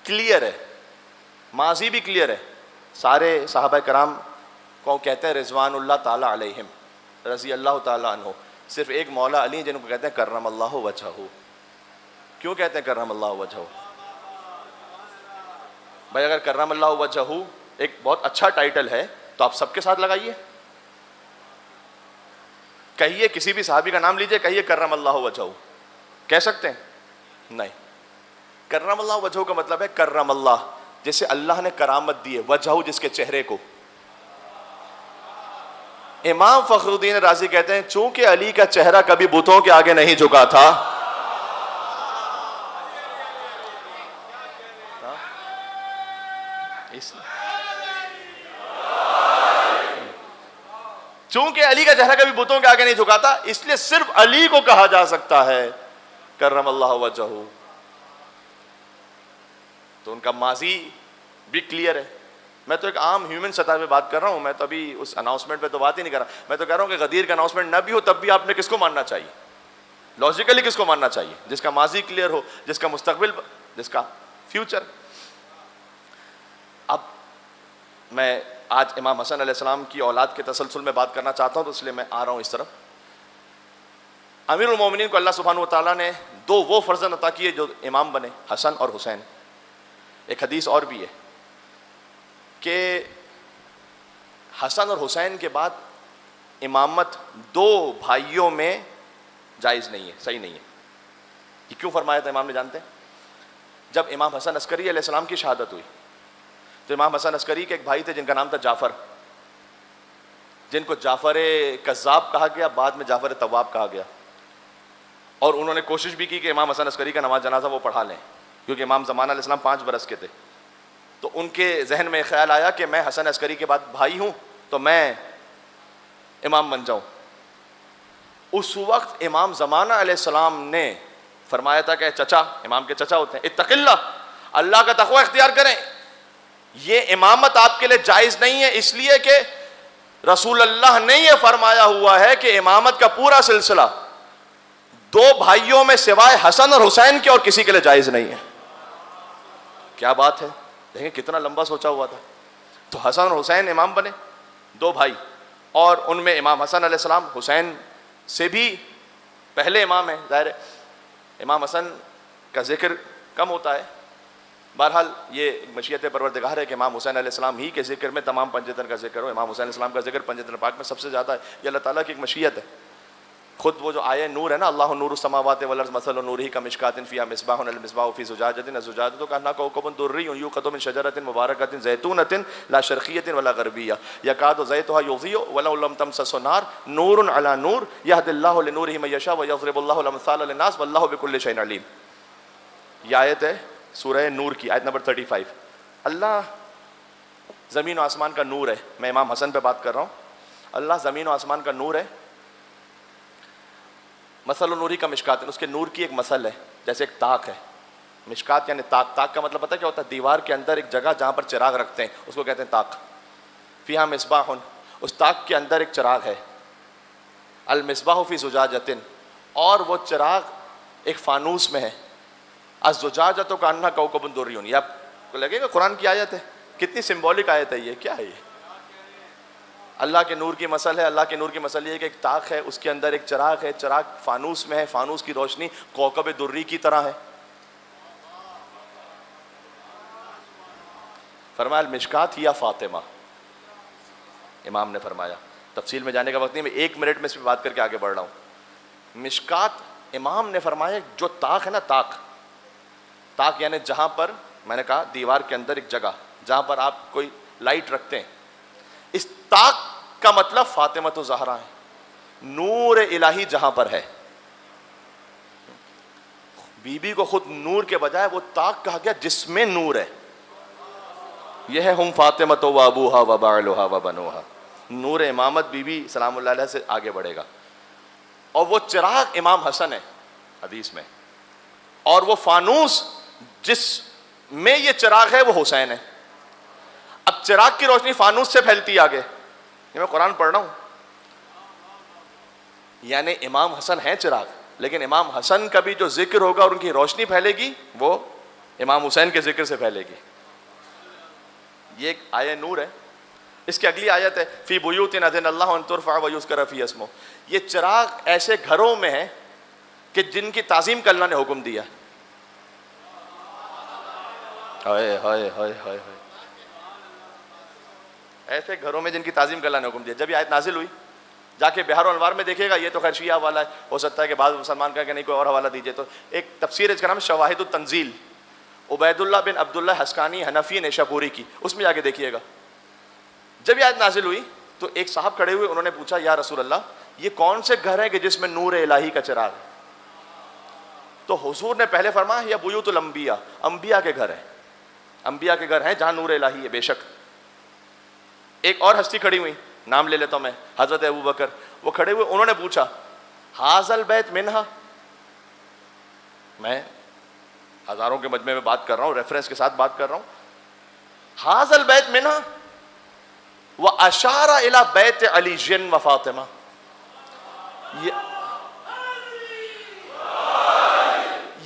کلیئر ہے. ماضی بھی کلیئر ہے. سارے صحابہ کرام کو کہتے ہیں رضوان اللہ تعالیٰ علیہم, رضی اللہ تعالیٰ عنہ, صرف ایک مولا علی جن کو کہتے ہیں کرم اللہ وجہہ. کیوں کہتے ہیں کرم اللہ وجہہ؟ بھائی اگر کرم اللہ وجہہ ایک بہت اچھا ٹائٹل ہے تو آپ سب کے ساتھ لگائیے. کہیے کسی بھی صحابی کا نام لیجئے, کہیے کرم اللہ وجہہ, کہہ سکتے ہیں؟ نہیں. کرم اللہ وجہہ کا مطلب ہے کرم اللہ, جیسے اللہ نے کرامت دی ہے, وجہہ جس کے چہرے کو. امام فخر الدین رازی کہتے ہیں چونکہ علی کا چہرہ کبھی بتوں کے آگے نہیں جھکا تھا, چونکہ علی کا چہرہ کبھی بتوں کے آگے نہیں جھکا تھا, اس لیے صرف علی کو کہا جا سکتا ہے کرم اللہ وجہہ. تو ان کا ماضی بھی کلیئر ہے. میں تو ایک عام ہیومن سطح پہ بات کر رہا ہوں, میں تو ابھی اس اناؤنسمنٹ پہ تو بات ہی نہیں کر رہا. میں تو کہہ رہا ہوں کہ غدیر کا اناؤنسمنٹ نہ بھی ہو تب بھی آپ نے کس کو ماننا چاہیے؟ لاجیکلی کس کو ماننا چاہیے؟ جس کا ماضی کلیئر ہو, جس کا مستقبل, جس کا فیوچر. اب میں آج امام حسن علیہ السلام کی اولاد کے تسلسل میں بات کرنا چاہتا ہوں, تو اس لیے میں آ رہا ہوں اس طرف. امیر المومنین کو اللہ سبحانہ و تعالیٰ نے دو وہ فرزند عطا کیے جو امام بنے, حسن اور حسین. ایک حدیث اور بھی ہے کہ حسن اور حسین کے بعد امامت دو بھائیوں میں جائز نہیں ہے, صحیح نہیں ہے. یہ کیوں فرمایا تھا امام نے جانتے ہیں؟ جب امام حسن عسکری علیہ السلام کی شہادت ہوئی تو امام حسن عسکری کے ایک بھائی تھے جن کا نام تھا جعفر, جن کو جعفر کذاب کہا گیا, بعد میں جعفر تواب کہا گیا. اور انہوں نے کوشش بھی کی کہ امام حسن عسکری کا نماز جنازہ وہ پڑھا لیں, کیونکہ امام زمانہ علیہ السلام 5 برس کے تھے. تو ان کے ذہن میں خیال آیا کہ میں حسن عسکری کے بعد بھائی ہوں تو میں امام بن جاؤں. اس وقت امام زمانہ علیہ السلام نے فرمایا تھا کہ چچا, امام کے چچا ہوتے ہیں, اتق اللہ, اللہ کا تقوی اختیار کریں. یہ امامت آپ کے لیے جائز نہیں ہے, اس لیے کہ رسول اللہ نے یہ فرمایا ہوا ہے کہ امامت کا پورا سلسلہ دو بھائیوں میں سوائے حسن اور حسین کے اور کسی کے لیے جائز نہیں ہے. کیا بات ہے, دیکھیں کتنا لمبا سوچا ہوا تھا. تو حسن اور حسین امام بنے, دو بھائی, اور ان میں امام حسن علیہ السلام حسین سے بھی پہلے امام ہیں. ظاہر ہے امام حسن کا ذکر کم ہوتا ہے, بہرحال یہ مشیت پروردگار ہے کہ امام حسین علیہ السلام ہی کے ذکر میں تمام پنجتن کا ذکر ہو. امام حسین علیہ السلام کا ذکر پنجتن پاک میں سب سے زیادہ ہے. یہ اللہ تعالیٰ کی ایک مشیت ہے. خود وہ جو آیہ نور ہے نا, اللہ نور السماوات والارض مثل نورہ کمشکاۃ فیہا مصباح المصباح فی زجاجۃ الزجاجۃ کأنہا کوکب درری یوقد من شجرۃ مبارکۃ زیتونۃ لا شرقیۃ ولا غربیہ یکاد زیتها یضیء ولو لم تمسسه نار نور علی نور یہدی اللہ لنورہ من یشاء ویضرب اللہ الامثال للناس واللہ بکل شیء علیم. یہ آیت ہے سورہ نور کی, آیت نمبر 35. اللہ زمین و آسمان کا نور ہے. میں امام حسن پہ بات کر رہا ہوں. اللہ زمین و آسمان کا نور ہے. مثل نوری کا مشکات, اس کے نور کی ایک مثل ہے, جیسے ایک طاق ہے. مشکات یعنی طاق. طاق کا مطلب پتہ کیا ہوتا ہے؟ دیوار کے اندر ایک جگہ جہاں پر چراغ رکھتے ہیں, اس کو کہتے ہیں طاق. فیہا مصباح, اس طاق کے اندر ایک چراغ ہے. المصباح فی زجاجۃ, اور وہ چراغ ایک فانوس میں ہے. الزجاجۃ کأنہا کوکب درری. یہ آپ کو لگے گا قرآن کی آیت ہے, کتنی سمبولک آیت ہے یہ, کیا ہے یہ؟ اللہ کے نور کی مثل ہے. اللہ کے نور کی مثل یہ ہے کہ ایک طاق ہے, اس کے اندر ایک چراغ ہے, چراغ فانوس میں ہے, فانوس کی روشنی کوکب دری کی طرح ہے. فرمایا المشکات یا فاطمہ, امام نے فرمایا. تفصیل میں جانے کا وقت نہیں, میں 1 منٹ میں اس پہ بات کر کے آگے بڑھ رہا ہوں. مشکات, امام نے فرمایا جو طاق ہے نا, طاق, طاق یعنی جہاں پر, میں نے کہا دیوار کے اندر ایک جگہ جہاں پر آپ کوئی لائٹ رکھتے ہیں, اس طاق کا مطلب فاطمہ زہرا ہے. نور الہی جہاں پر ہے, بی بی کو خود نور کے بجائے وہ طاق کہا گیا جس میں نور ہے. یہ ہے ہم فاطمہ و ابوہا و بعلہا و بنوہا. نور امامت بی بی سلام اللہ علیہ سے آگے بڑھے گا. اور وہ چراغ امام حسن ہے حدیث میں, اور وہ فانوس جس میں یہ چراغ ہے وہ حسین ہے. اب چراغ کی روشنی فانوس سے پھیلتی آگے, یہ میں قرآن پڑھ رہا ہوں. یعنی امام حسن ہے چراغ, لیکن امام حسن کا بھی جو ذکر ہوگا اور ان کی روشنی پھیلے گی وہ امام حسین کے ذکر سے پھیلے گی. یہ ایک آیہ نور ہے. اس کی اگلی آیت ہے فی بیوت اذن اللہ ان ترفع ویذکر فیہا اسمہ. یہ چراغ ایسے گھروں میں ہے کہ جن کی تعظیم کا اللہ نے حکم دیا. ہائے ہائے ہائے ہائے، ایسے گھروں میں جن کی تعظیم کا اللہ نے حکم دیا. جب یہ آیت نازل ہوئی جا کے بہار و انوار میں دیکھے گا، یہ تو خیر شیعہ والا ہے، ہو سکتا ہے کہ بعض مسلمان کہیں کہ نہیں کوئی اور حوالہ دیجیے. تو ایک تفسیر اس کا نام شواہد التنزیل، عبید اللہ بن عبداللہ حسکانی حنفی نیشاپوری کی، اس میں جا کے دیکھیے گا. جب یہ آیت نازل ہوئی تو ایک صاحب کھڑے ہوئے، انہوں نے پوچھا یا رسول اللہ یہ کون سے گھر ہیں کہ جس میں نور الہی کا چراغ ہے؟ تو حضور نے پہلے فرمایا یا بیوت الانبیاء، انبیاء کے گھر ہیں، انبیاء کے گھر ہیں جہاں نور الہی ہے. بے شک ایک اور ہستی کھڑی ہوئی، نام لے لیتا ہوں میں، حضرت ابو بکر. وہ کھڑے ہوئے، انہوں نے پوچھا حاذا البیت منہا، میں ہزاروں کے مجمع میں بات کر رہا ہوں، ریفرنس کے ساتھ بات کر رہا ہوں. حاذا البیت منہا واشار الی بیت علی و فاطمہ.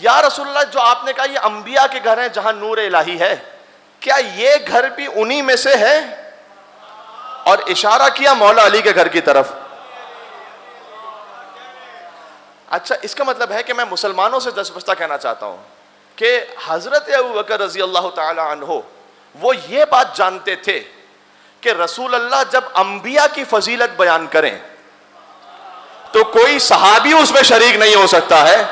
یا رسول اللہ جو آپ نے کہا یہ انبیاء کے گھر ہیں جہاں نور الہی ہے، کیا یہ گھر بھی انہی میں سے ہے؟ اور اشارہ کیا مولا علی کے گھر کی طرف. اچھا اس کا مطلب ہے کہ میں مسلمانوں سے دس بستہ کہنا چاہتا ہوں کہ حضرت ابو بکر رضی اللہ تعالی عنہ وہ یہ بات جانتے تھے کہ رسول اللہ جب انبیاء کی فضیلت بیان کریں تو کوئی صحابی اس میں شریک نہیں ہو سکتا ہے.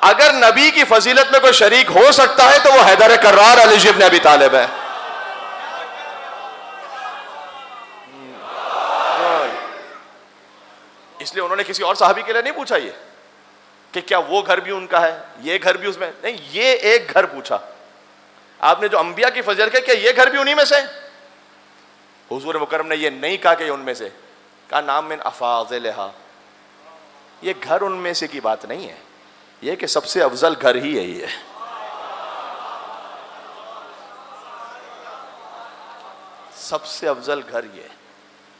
اگر نبی کی فضیلت میں کوئی شریک ہو سکتا ہے تو وہ حیدر کرار علی ابن ابی طالب ہے. اس لیے انہوں نے کسی اور صحابی کے لیے نہیں پوچھا یہ کہ کیا وہ گھر بھی ان کا ہے، یہ گھر بھی اس میں نہیں، یہ ایک گھر پوچھا آپ نے جو انبیاء کی فضیلت ہے، کیا یہ گھر بھی انہی میں سے؟ حضور مکرم نے یہ نہیں کہا کہ یہ ان میں سے، کہا نام من افاضلھا. یہ گھر ان میں سے کی بات نہیں ہے، یہ کہ سب سے افضل گھر ہی یہی ہے. سب سے افضل گھر یہ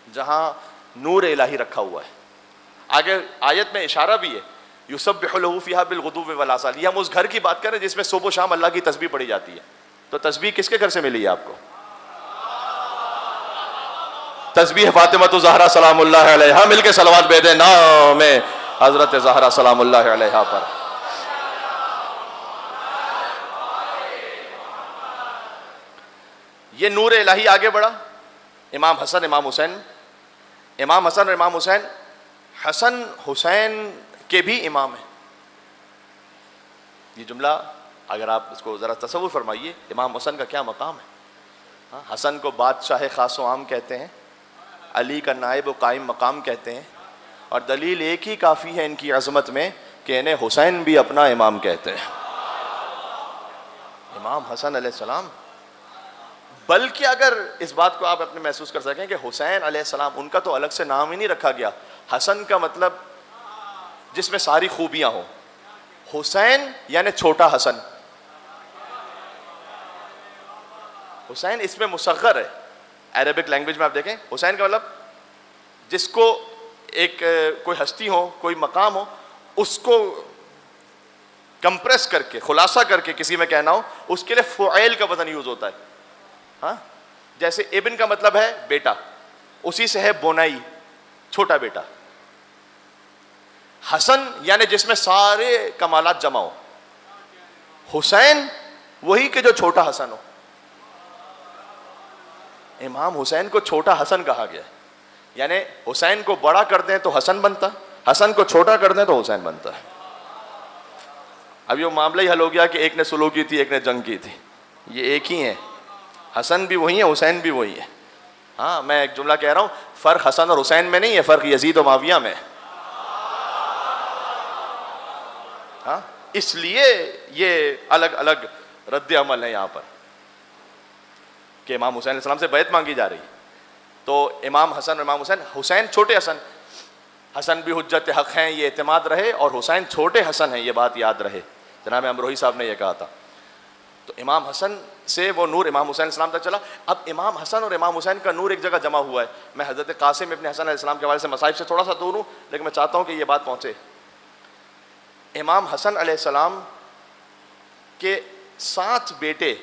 جہاں نور الہی رکھا ہوا ہے. آگے آیت میں اشارہ بھی ہے یسبح لہ فیہا بالغدو والآصال. یہ ہم اس گھر کی بات کریں جس میں صبح و شام اللہ کی تسبیح پڑھی جاتی ہے. تو تسبیح کس کے گھر سے ملی ہے آپ کو؟ تسبیح فاطمہ الزہرا سلام اللہ علیہا. مل کے صلوات بھیجیں نام حضرت زہرا سلام اللہ علیہا پر. یہ نور الہی آگے بڑھا. امام حسن امام حسین، امام حسن اور امام حسین، حسن حسین کے بھی امام ہیں. یہ جملہ اگر آپ اس کو ذرا تصور فرمائیے، امام حسن کا کیا مقام ہے. حسن کو بادشاہ خاص و عام کہتے ہیں، علی کا نائب و قائم مقام کہتے ہیں، اور دلیل ایک ہی کافی ہے ان کی عظمت میں کہ انہیں حسین بھی اپنا امام کہتے ہیں. امام حسن علیہ السلام. بلکہ اگر اس بات کو آپ اپنے محسوس کر سکیں کہ حسین علیہ السلام ان کا تو الگ سے نام ہی نہیں رکھا گیا. حسن کا مطلب جس میں ساری خوبیاں ہوں. حسین یعنی چھوٹا حسن. حسین اس میں مصغر ہے. عربک لینگویج میں آپ دیکھیں حسین کا مطلب جس کو ایک کوئی ہستی ہو، کوئی مقام ہو، اس کو کمپریس کر کے، خلاصہ کر کے کسی میں کہنا ہو، اس کے لیے فعیل کا وزن یوز ہوتا ہے. ہاں جیسے ابن کا مطلب ہے بیٹا، اسی سے ہے بونائی، چھوٹا بیٹا. حسن یعنی جس میں سارے کمالات جمع ہو. حسین وہی کہ جو چھوٹا حسن ہو. امام حسین کو چھوٹا حسن کہا گیا ہے. یعنی حسین کو بڑا کر دیں تو حسن بنتا، حسن کو چھوٹا کر دیں تو حسین بنتا ہے. اب یہ معاملہ ہی حل ہو گیا کہ ایک نے سلو کی تھی، ایک نے جنگ کی تھی. یہ ایک ہی ہیں، حسن بھی وہی ہے، حسین بھی وہی ہے. ہاں میں ایک جملہ کہہ رہا ہوں، فرق حسن اور حسین میں نہیں ہے، فرق یزید و معاویہ میں. ہاں اس لیے یہ الگ الگ رد عمل ہے یہاں پر کہ امام حسین علیہ السلام سے بیعت مانگی جا رہی. تو امام حسن اور امام حسین، حسین چھوٹے حسن، حسن بھی حجت حق ہیں، یہ اعتماد رہے، اور حسین چھوٹے حسن ہیں، یہ بات یاد رہے. جناب امروہی صاحب نے یہ کہا تھا. تو امام حسن سے وہ نور امام حسین علیہ السلام تک چلا. اب امام حسن اور امام حسین کا نور ایک جگہ جمع ہوا ہے. میں حضرت قاسم ابن حسن علیہ السلام کے حوالے سے مصائب سے تھوڑا سا دور ہوں، لیکن میں چاہتا ہوں کہ یہ بات پہنچے. امام حسن علیہ السلام کے 7 بیٹے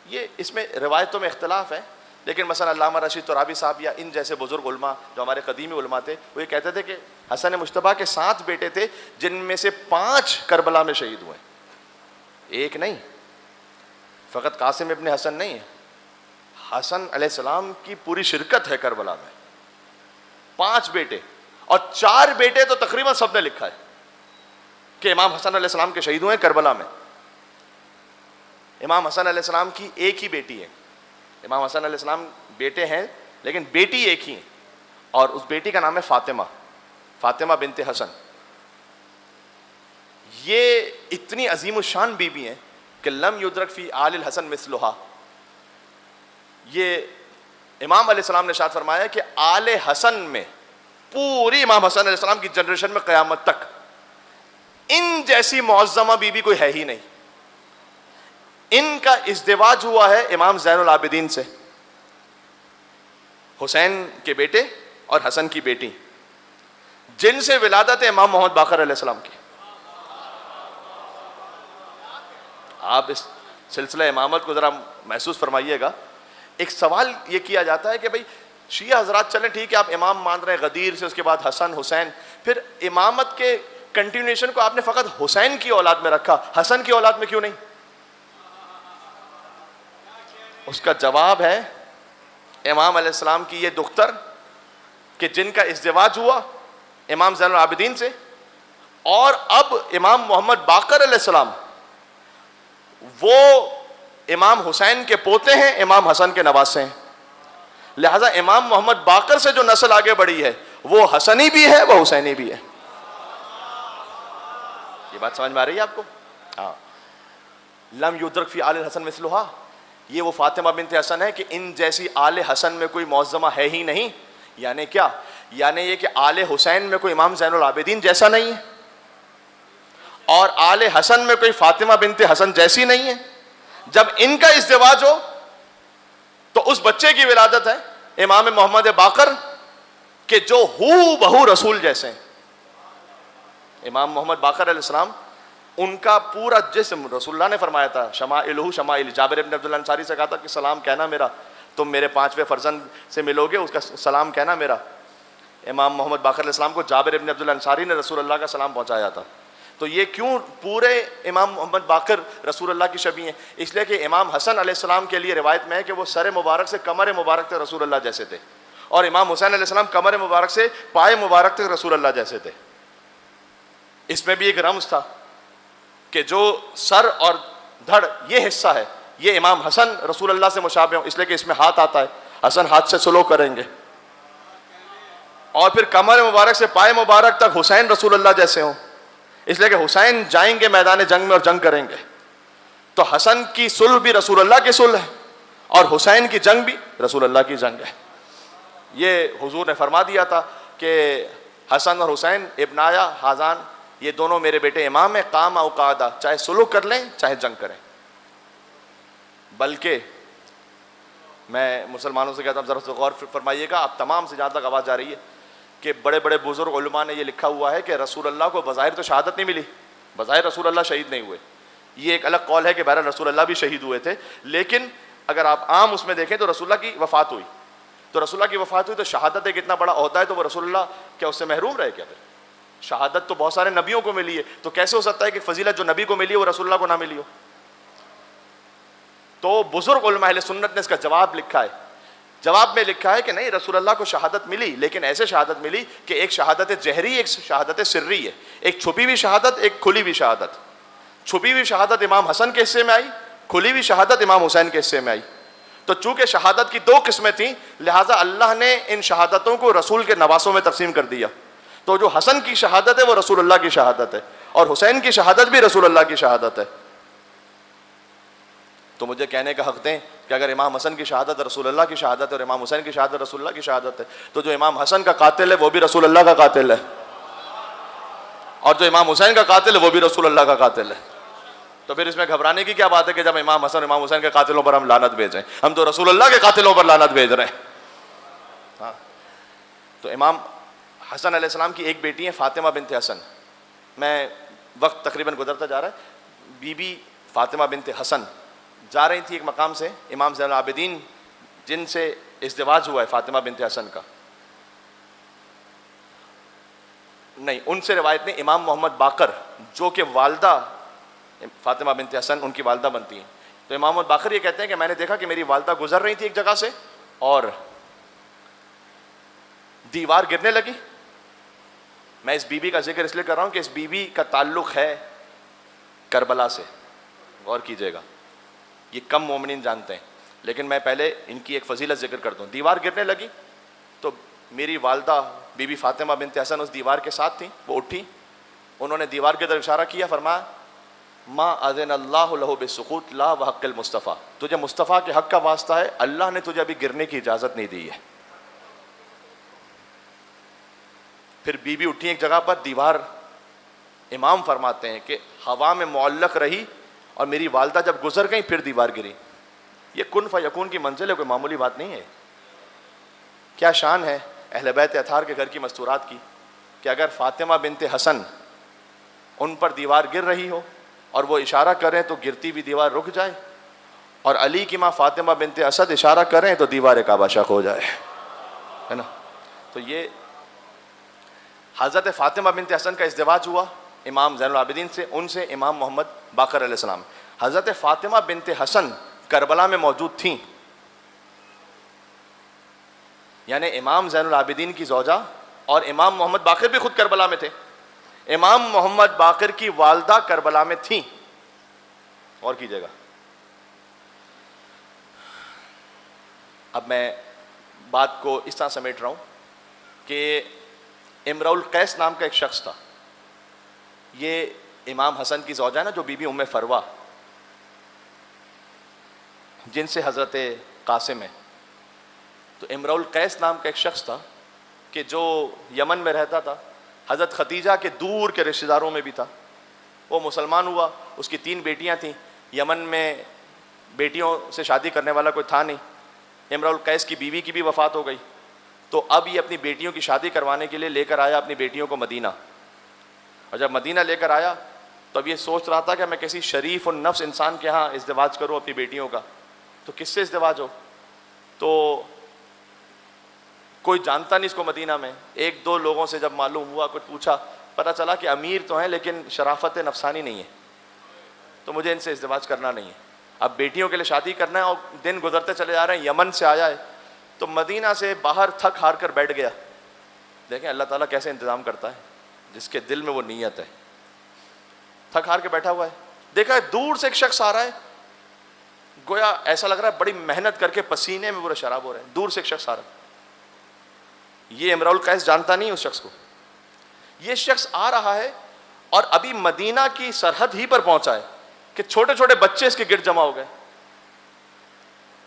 یہ اس میں روایتوں میں اختلاف ہے، لیکن مثلا علامہ رشید ترابی صاحب یا ان جیسے بزرگ علماء جو ہمارے قدیمی علماء تھے وہ یہ کہتے تھے کہ حسن مجتبیٰ کے 7 بیٹے تھے جن میں سے 5 کربلا میں شہید ہوئے، ایک نہیں، فقط قاسم ابن حسن نہیں ہے، حسن علیہ السلام کی پوری شرکت ہے کربلا میں، 5 بیٹے، اور 4 بیٹے تو تقریباً سب نے لکھا ہے کہ امام حسن علیہ السلام کے شہید ہوئے ہیں کربلا میں۔ امام حسن علیہ السلام کی ایک ہی بیٹی ہے، امام حسن علیہ السلام بیٹے ہیں لیکن بیٹی ایک ہی ہے، اور اس بیٹی کا نام ہے فاطمہ، فاطمہ بنت حسن۔ یہ اتنی عظیم الشان بیوی ہیں کہ لم یدرک فی آل الحسن مثلھا۔ یہ امام علیہ السلام نے ارشاد فرمایا کہ آل حسن میں، پوری امام حسن علیہ السلام کی جنریشن میں قیامت تک ان جیسی معظمہ بیوی کوئی ہے ہی نہیں۔ ان کا ازدواج ہوا ہے امام زین العابدین سے، حسین کے بیٹے اور حسن کی بیٹی، جن سے ولادت امام محمد باقر علیہ السلام کی۔ آپ اس سلسلہ امامت کو ذرا محسوس فرمائیے گا۔ ایک سوال یہ کیا جاتا ہے کہ بھئی شیعہ حضرات چلیں ٹھیک ہے آپ امام مان رہے ہیں غدیر سے، اس کے بعد حسن حسین، پھر امامت کے کنٹینیوشن کو آپ نے فقط حسین کی اولاد میں رکھا، حسن کی اولاد میں کیوں نہیں؟ اس کا جواب ہے امام علیہ السلام کی یہ دختر کہ جن کا ازدواج ہوا امام زین العابدین سے، اور اب امام محمد باقر علیہ السلام وہ امام حسین کے پوتے ہیں، امام حسن کے نواسے ہیں، لہذا امام محمد باقر سے جو نسل آگے بڑھی ہے وہ حسنی بھی ہے وہ حسینی بھی ہے۔ یہ بات سمجھ میں آ رہی ہے آپ کو؟ ہاں، لم یدرک فی آل الحسن مثلھا، یہ وہ فاطمہ بنت حسن ہے کہ ان جیسی آل حسن میں کوئی معظمہ ہے ہی نہیں۔ یعنی کیا؟ یعنی یہ کہ آل حسین میں کوئی امام زین العابدین جیسا نہیں ہے، اور آل حسن میں کوئی فاطمہ بنت حسن جیسی نہیں ہے۔ جب ان کا ازدواج ہو تو اس بچے کی ولادت ہے امام محمد باقر کہ جو ہو بہو رسول جیسے ہیں۔ امام محمد باقر علیہ السلام ان کا پورا جسم، رسول اللہ نے فرمایا تھا شمائلہ شمائل، جابر ابن عبداللہ انصاری سے کہا تھا کہ سلام کہنا میرا، تم میرے 5ویں فرزند سے ملو گے اس کا سلام کہنا میرا۔ امام محمد باقر علیہ السلام کو جابر ابن عبداللہ انصاری نے رسول اللہ کا سلام پہنچایا تھا۔ تو یہ کیوں پورے امام محمد باقر رسول اللہ کی شبیہ ہیں؟ اس لیے کہ امام حسن علیہ السلام کے لیے روایت میں ہے کہ وہ سر مبارک سے کمر مبارک تک رسول اللہ جیسے تھے، اور امام حسین علیہ السلام کمر مبارک سے پائے مبارک تک رسول اللہ جیسے تھے۔ اس میں بھی ایک رمز تھا کہ جو سر اور دھڑ یہ حصہ ہے یہ امام حسن رسول اللہ سے مشابہ ہوں، اس لیے کہ اس میں ہاتھ آتا ہے، حسن ہاتھ سے سلو کریں گے، اور پھر کمر مبارک سے پائے مبارک تک حسین رسول اللہ جیسے ہوں، اس لیے کہ حسین جائیں گے میدان جنگ میں اور جنگ کریں گے، تو حسن کی صلح بھی رسول اللہ کی صلح ہے اور حسین کی جنگ بھی رسول اللہ کی جنگ ہے۔ یہ حضور نے فرما دیا تھا کہ حسن اور حسین ابنایا حازان، یہ دونوں میرے بیٹے امام ہیں، قام او قعدہ، چاہے سلوک کر لیں چاہے جنگ کریں۔ بلکہ میں مسلمانوں سے کہتا ہوں ذرا سے غور فرمائیے گا، آپ تمام سے جہاں تک آواز جا رہی ہے، کہ بڑے بڑے بزرگ علماء نے یہ لکھا ہوا ہے کہ رسول اللہ کو بظاہر تو شہادت نہیں ملی، بظاہر رسول اللہ شہید نہیں ہوئے، یہ ایک الگ قول ہے کہ بہرحال رسول اللہ بھی شہید ہوئے تھے، لیکن اگر آپ عام اس میں دیکھیں تو رسول اللہ کی وفات ہوئی، تو رسول اللہ کی وفات ہوئی تو شہادت ایک اتنا بڑا عہدہ ہے، تو وہ رسول اللہ کیا اس سے محروم رہے کیا؟ پھر شہادت تو بہت سارے نبیوں کو ملی ہے، تو کیسے ہو سکتا ہے کہ فضیلت جو نبی کو ملی ہے وہ رسول اللہ کو نہ ملی ہو؟ تو بزرگ علماء اہل سنت نے اس کا جواب لکھا ہے، جواب میں لکھا ہے کہ نہیں، رسول اللہ کو شہادت ملی، لیکن ایسے شہادت ملی کہ ایک شہادت جہری، ایک شہادت سری ہے، ایک چھپی ہوئی شہادت، ایک کھلی ہوئی شہادت۔ چھپی ہوئی شہادت امام حسن کے حصے میں آئی، کھلی ہوئی شہادت امام حسین کے حصے میں آئی۔ تو چونکہ شہادت کی 2 قسمیں تھیں، لہٰذا اللہ نے ان شہادتوں کو رسول کے نواسوں میں تقسیم کر دیا۔ تو جو حسن کی شہادت ہے وہ رسول اللہ کی شہادت ہے، اور حسین کی شہادت بھی رسول اللہ کی شہادت ہے۔ تو مجھے کہنے کا حق دیں کہ اگر امام حسن کی شہادت رسول اللہ کی شہادت ہے اور امام حسین کی شہادت رسول اللہ کی شہادت ہے، تو جو امام حسن کا قاتل ہے وہ بھی رسول اللہ کا قاتل ہے، اور جو امام حسین کا قاتل ہے وہ بھی رسول اللہ کا قاتل ہے۔ تو پھر اس میں گھبرانے کی کیا بات ہے کہ جب امام حسن امام حسین کے قاتلوں پر ہم لعنت بھیجیں؟ ہم تو رسول اللہ کے قاتلوں پر لعنت بھیج رہے ہیں۔ ہاں، تو امام حسن علیہ السلام کی ایک بیٹی ہے فاطمہ بنت حسن۔ میں وقت تقریباً گزرتا جا رہا ہے، بی بی فاطمہ بنت حسن جا رہی تھی ایک مقام سے، امام زین العابدین جن سے ازدواج ہوا ہے فاطمہ بنت حسن کا، نہیں ان سے روایت نہیں، امام محمد باقر جو کہ والدہ فاطمہ بنت حسن ان کی والدہ بنتی ہیں، تو امام محمد باقر یہ کہتے ہیں کہ میں نے دیکھا کہ میری والدہ گزر رہی تھی ایک جگہ سے اور دیوار گرنے لگی. میں اس بی بی کا ذکر اس لیے کر رہا ہوں کہ اس بی بی کا تعلق ہے کربلا سے، غور کیجیے گا، یہ کم مومنین جانتے ہیں، لیکن میں پہلے ان کی ایک فضیلت ذکر کرتا ہوں. دیوار گرنے لگی تو میری والدہ بی بی فاطمہ بنت حسن اس دیوار کے ساتھ تھیں، وہ اٹھی، انہوں نے دیوار کی طرف اشارہ کیا، فرمایا ما اذن اللہ لہ بالسقوط لا وحق المصطفیٰ، تجھے مصطفیٰ کے حق کا واسطہ ہے، اللہ نے تجھے ابھی گرنے کی اجازت نہیں دی ہے. پھر بی بی اٹھی ایک جگہ پر، دیوار امام فرماتے ہیں کہ ہوا میں معلق رہی اور میری والدہ جب گزر گئیں پھر دیوار گری. یہ کن فیکون کی منزل ہے، کوئی معمولی بات نہیں ہے. کیا شان ہے اہل بیت اطہار کے گھر کی مستورات کی کہ اگر فاطمہ بنت حسن ان پر دیوار گر رہی ہو اور وہ اشارہ کریں تو گرتی ہوئی دیوار رک جائے، اور علی کی ماں فاطمہ بنت اسد اشارہ کریں تو دیوار کعبہ شق ہو جائے، ہے نا. تو یہ حضرت فاطمہ بنت حسن کا ازدواج ہوا امام زین العابدین سے، ان سے امام محمد باقر علیہ السلام. حضرت فاطمہ بنت حسن کربلا میں موجود تھیں، یعنی امام زین العابدین کی زوجہ اور امام محمد باقر بھی خود کربلا میں تھے. امام محمد باقر کی والدہ کربلا میں تھیں، اور کیجیے گا. اب میں بات کو اس طرح سمیٹ رہا ہوں کہ امرؤ القیس نام کا ایک شخص تھا، یہ امام حسن کی زوجہ ہے نا جو بی بی ام فروا جن سے حضرت قاسم ہے. تو امرؤ القیس نام کا ایک شخص تھا کہ جو یمن میں رہتا تھا، حضرت ختیجہ کے دور کے رشتہ داروں میں بھی تھا. وہ مسلمان ہوا، اس کی 3 بیٹیاں تھیں، یمن میں بیٹیوں سے شادی کرنے والا کوئی تھا نہیں. امرؤ القیس کی بیوی کی بھی وفات ہو گئی، تو اب یہ اپنی بیٹیوں کی شادی کروانے کے لیے لے کر آیا اپنی بیٹیوں کو مدینہ. اور جب مدینہ لے کر آیا تو اب یہ سوچ رہا تھا کہ میں کسی شریف النفس انسان کے ہاں ازدواج کروں اپنی بیٹیوں کا، تو کس سے ازدواج ہو؟ تو کوئی جانتا نہیں اس کو مدینہ میں. 1-2 لوگوں سے جب معلوم ہوا، کچھ پوچھا، پتہ چلا کہ امیر تو ہیں لیکن شرافت نفسانی نہیں ہے، تو مجھے ان سے ازدواج کرنا نہیں ہے. اب بیٹیوں کے لیے شادی کرنا ہے اور دن گزرتے چلے جا رہے ہیں، یمن سے آیا ہے تو مدینہ سے باہر تھک ہار کر بیٹھ گیا. دیکھیں اللہ تعالیٰ کیسے انتظام کرتا ہے، جس کے دل میں وہ نیت ہے. تھک ہار کے بیٹھا ہوا ہے، دیکھا دور سے ایک شخص آ رہا ہے، گویا ایسا لگ رہا ہے بڑی محنت کر کے پسینے میں پورا شراب ہو رہا ہے. دور سے ایک شخص آ رہا ہے، یہ امرؤ القیس جانتا نہیں اس شخص کو. یہ شخص آ رہا ہے اور ابھی مدینہ کی سرحد ہی پر پہنچا ہے کہ چھوٹے چھوٹے بچے اس کے گرد جمع ہو گئے،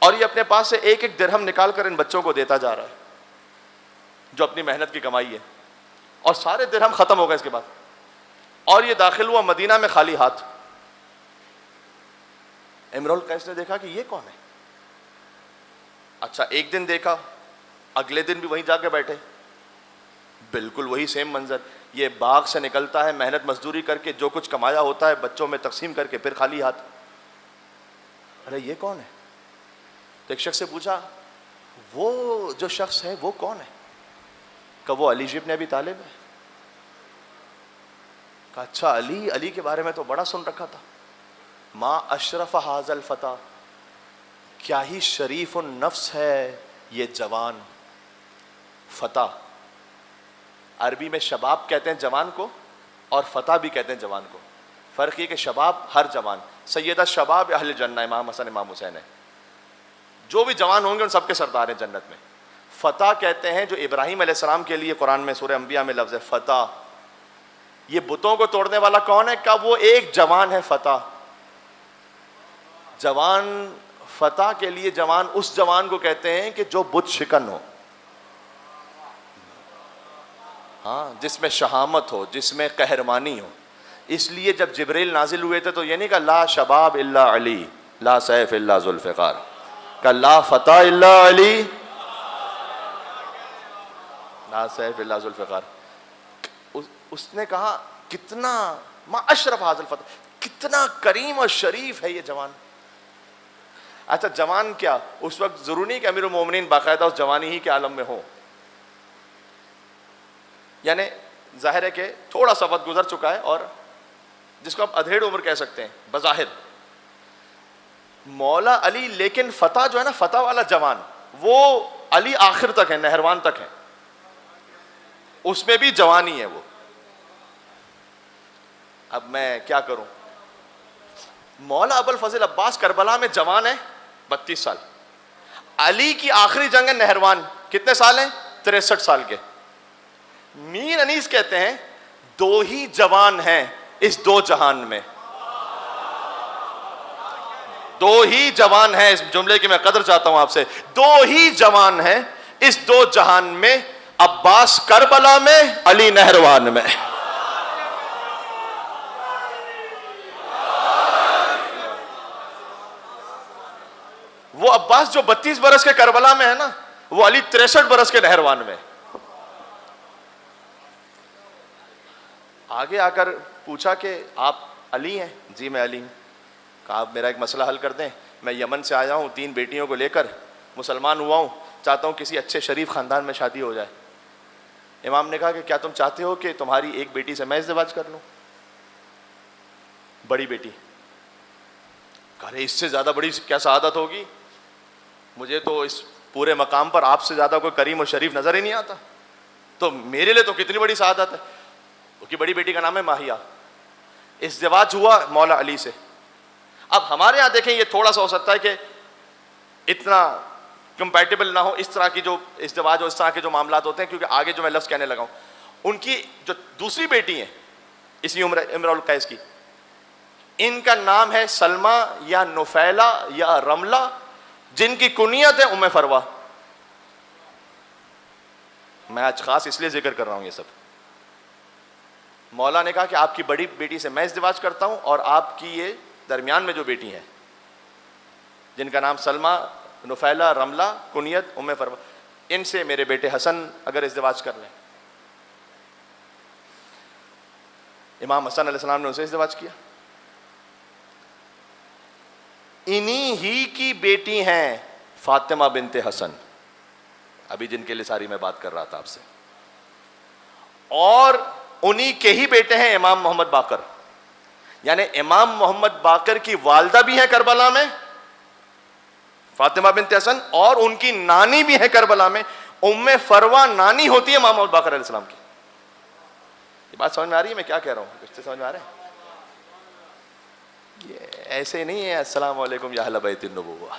اور یہ اپنے پاس سے 1-1 درہم نکال کر ان بچوں کو دیتا جا رہا ہے جو اپنی محنت کی کمائی ہے، اور سارے درہم ختم ہو گئے اس کے بعد. اور یہ داخل ہوا مدینہ میں خالی ہاتھ. امرؤ القیس نے دیکھا کہ یہ کون ہے. اچھا ایک دن دیکھا، اگلے دن بھی وہیں جا کے بیٹھے، بالکل وہی سیم منظر. یہ باغ سے نکلتا ہے محنت مزدوری کر کے، جو کچھ کمایا ہوتا ہے بچوں میں تقسیم کر کے پھر خالی ہاتھ. ارے یہ کون ہے؟ تو ایک شخص سے پوچھا وہ جو شخص ہے وہ کون ہے؟ کہ وہ علی ابن ابی طالب ہے. کہا اچھا علی کے بارے میں تو بڑا سن رکھا تھا. ما اشرف ھذا الفتى، کیا ہی شریف النفس ہے یہ جوان. فتح عربی میں شباب کہتے ہیں جوان کو، اور فتح بھی کہتے ہیں جوان کو. فرق یہ کہ شباب ہر جوان، سیدہ شباب اہل جنہ امام حسن امام حسین ہے، جو بھی جوان ہوں گے ان سب کے سردار ہیں جنت میں. فتح کہتے ہیں جو ابراہیم علیہ السلام کے لیے قرآن میں سورہ انبیاء میں لفظ ہے فتح. یہ بتوں کو توڑنے والا کون ہے؟ کہ وہ ایک جوان ہے فتح. جوان فتح کے لیے جوان اس جوان کو کہتے ہیں کہ جو بت شکن ہو، ہاں جس میں شہامت ہو، جس میں قہرمانی ہو. اس لیے جب جبریل نازل ہوئے تھے تو یہ نہیں کہا لا شباب الا علی، لا سیف الا ذوالفقار، کہ لا فتح الا علی، لا سیف الا ذوالفقار. اس نے کہا کتنا ما اشرف حاصل فتح، کتنا کریم اور شریف ہے یہ جوان. اچھا جوان کیا اس وقت ضروری نہیں کہ امیر المومنین باقاعدہ اس جوانی ہی کے عالم میں ہو، یعنی ظاہر ہے کہ تھوڑا سا وقت گزر چکا ہے اور جس کو آپ ادھیڑ عمر کہہ سکتے ہیں بظاہر مولا علی، لیکن فتح جو ہے نا، فتح والا جوان وہ علی آخر تک ہے، نہروان تک ہے، اس میں بھی جوانی ہے وہ. اب میں کیا کروں؟ مولا ابو الفضل عباس کربلا میں جوان ہے 32 سال، علی کی آخری جنگ ہے نہروان، کتنے سال ہیں؟ 63 سال کے. میر انیس کہتے ہیں دو ہی جوان ہیں اس دو جہان میں، دو ہی جوان ہیں، اس جملے کی میں قدر چاہتا ہوں آپ سے، دو ہی جوان ہیں اس دو جہان میں، عباس کربلا میں، علی نہروان میں. وہ عباس جو 32 برس کے کربلا میں ہے نا، وہ علی 63 برس کے نہروان میں. آگے آ کر پوچھا کہ آپ علی ہیں؟ جی میں علی ہوں. کہا آپ میرا ایک مسئلہ حل کر دیں، میں یمن سے آیا ہوں 3 بیٹیوں کو لے کر، مسلمان ہوا ہوں، چاہتا ہوں کسی اچھے شریف خاندان میں شادی ہو جائے. امام نے کہا کہ کیا تم چاہتے ہو کہ تمہاری ایک بیٹی سے میں ازدواج کر لوں؟ بڑی بیٹی. کہا رہے اس سے زیادہ بڑی کیا سعادت ہوگی؟ مجھے تو اس پورے مقام پر آپ سے زیادہ کوئی کریم و شریف نظر ہی نہیں آتا، تو میرے لیے تو کتنی بڑی سعادت ہے. اس کی بڑی بیٹی کا نام ہے ماہیہ. ازدواج ہوا مولا علی سے. اب ہمارے ہاں دیکھیں یہ تھوڑا سا ہو سکتا ہے کہ اتنا کمپیٹیبل نہ ہو اس طرح کی جو ازدواج اور اس طرح کے جو معاملات ہوتے ہیں، کیونکہ آگے جو میں لفظ کہنے لگا ہوں، ان کی جو دوسری بیٹی ہیں اسی امرؤ القیس کی، ان کا نام ہے سلمہ یا نفیلہ یا رملہ، جن کی کنیت ہے ام فروا. میں آج خاص اس لیے ذکر کر رہا ہوں یہ سب. مولا نے کہا کہ آپ کی بڑی بیٹی سے میں ازدواج کرتا ہوں، اور آپ کی یہ درمیان میں جو بیٹی ہیں جن کا نام سلمہ، نفیلہ، رملہ، کنیت ام فروا، ان سے میرے بیٹے حسن اگر ازدواج کر لیں. امام حسن علیہ السلام نے ان سے ازدواج کیا. انہی ہی کی بیٹی ہیں فاطمہ بنت حسن، ابھی جن کے لیے ساری میں بات کر رہا تھا آپ سے، اور انہی کے ہی بیٹے ہیں امام محمد باقر. یعنی امام محمد باقر کی والدہ بھی ہیں کربلا میں فاطمہ بنت حسن، اور ان کی نانی بھی ہے کربلا میں، ام فروا نانی ہوتی ہے امام محمد باقر علیہ السلام کی. یہ بات سمجھ میں آ رہی ہے میں کیا کہہ رہا ہوں؟ کچھ سمجھ میں آ رہا ہے؟ یہ ایسے نہیں ہے السلام علیکم یا اہل بیت النبوہ.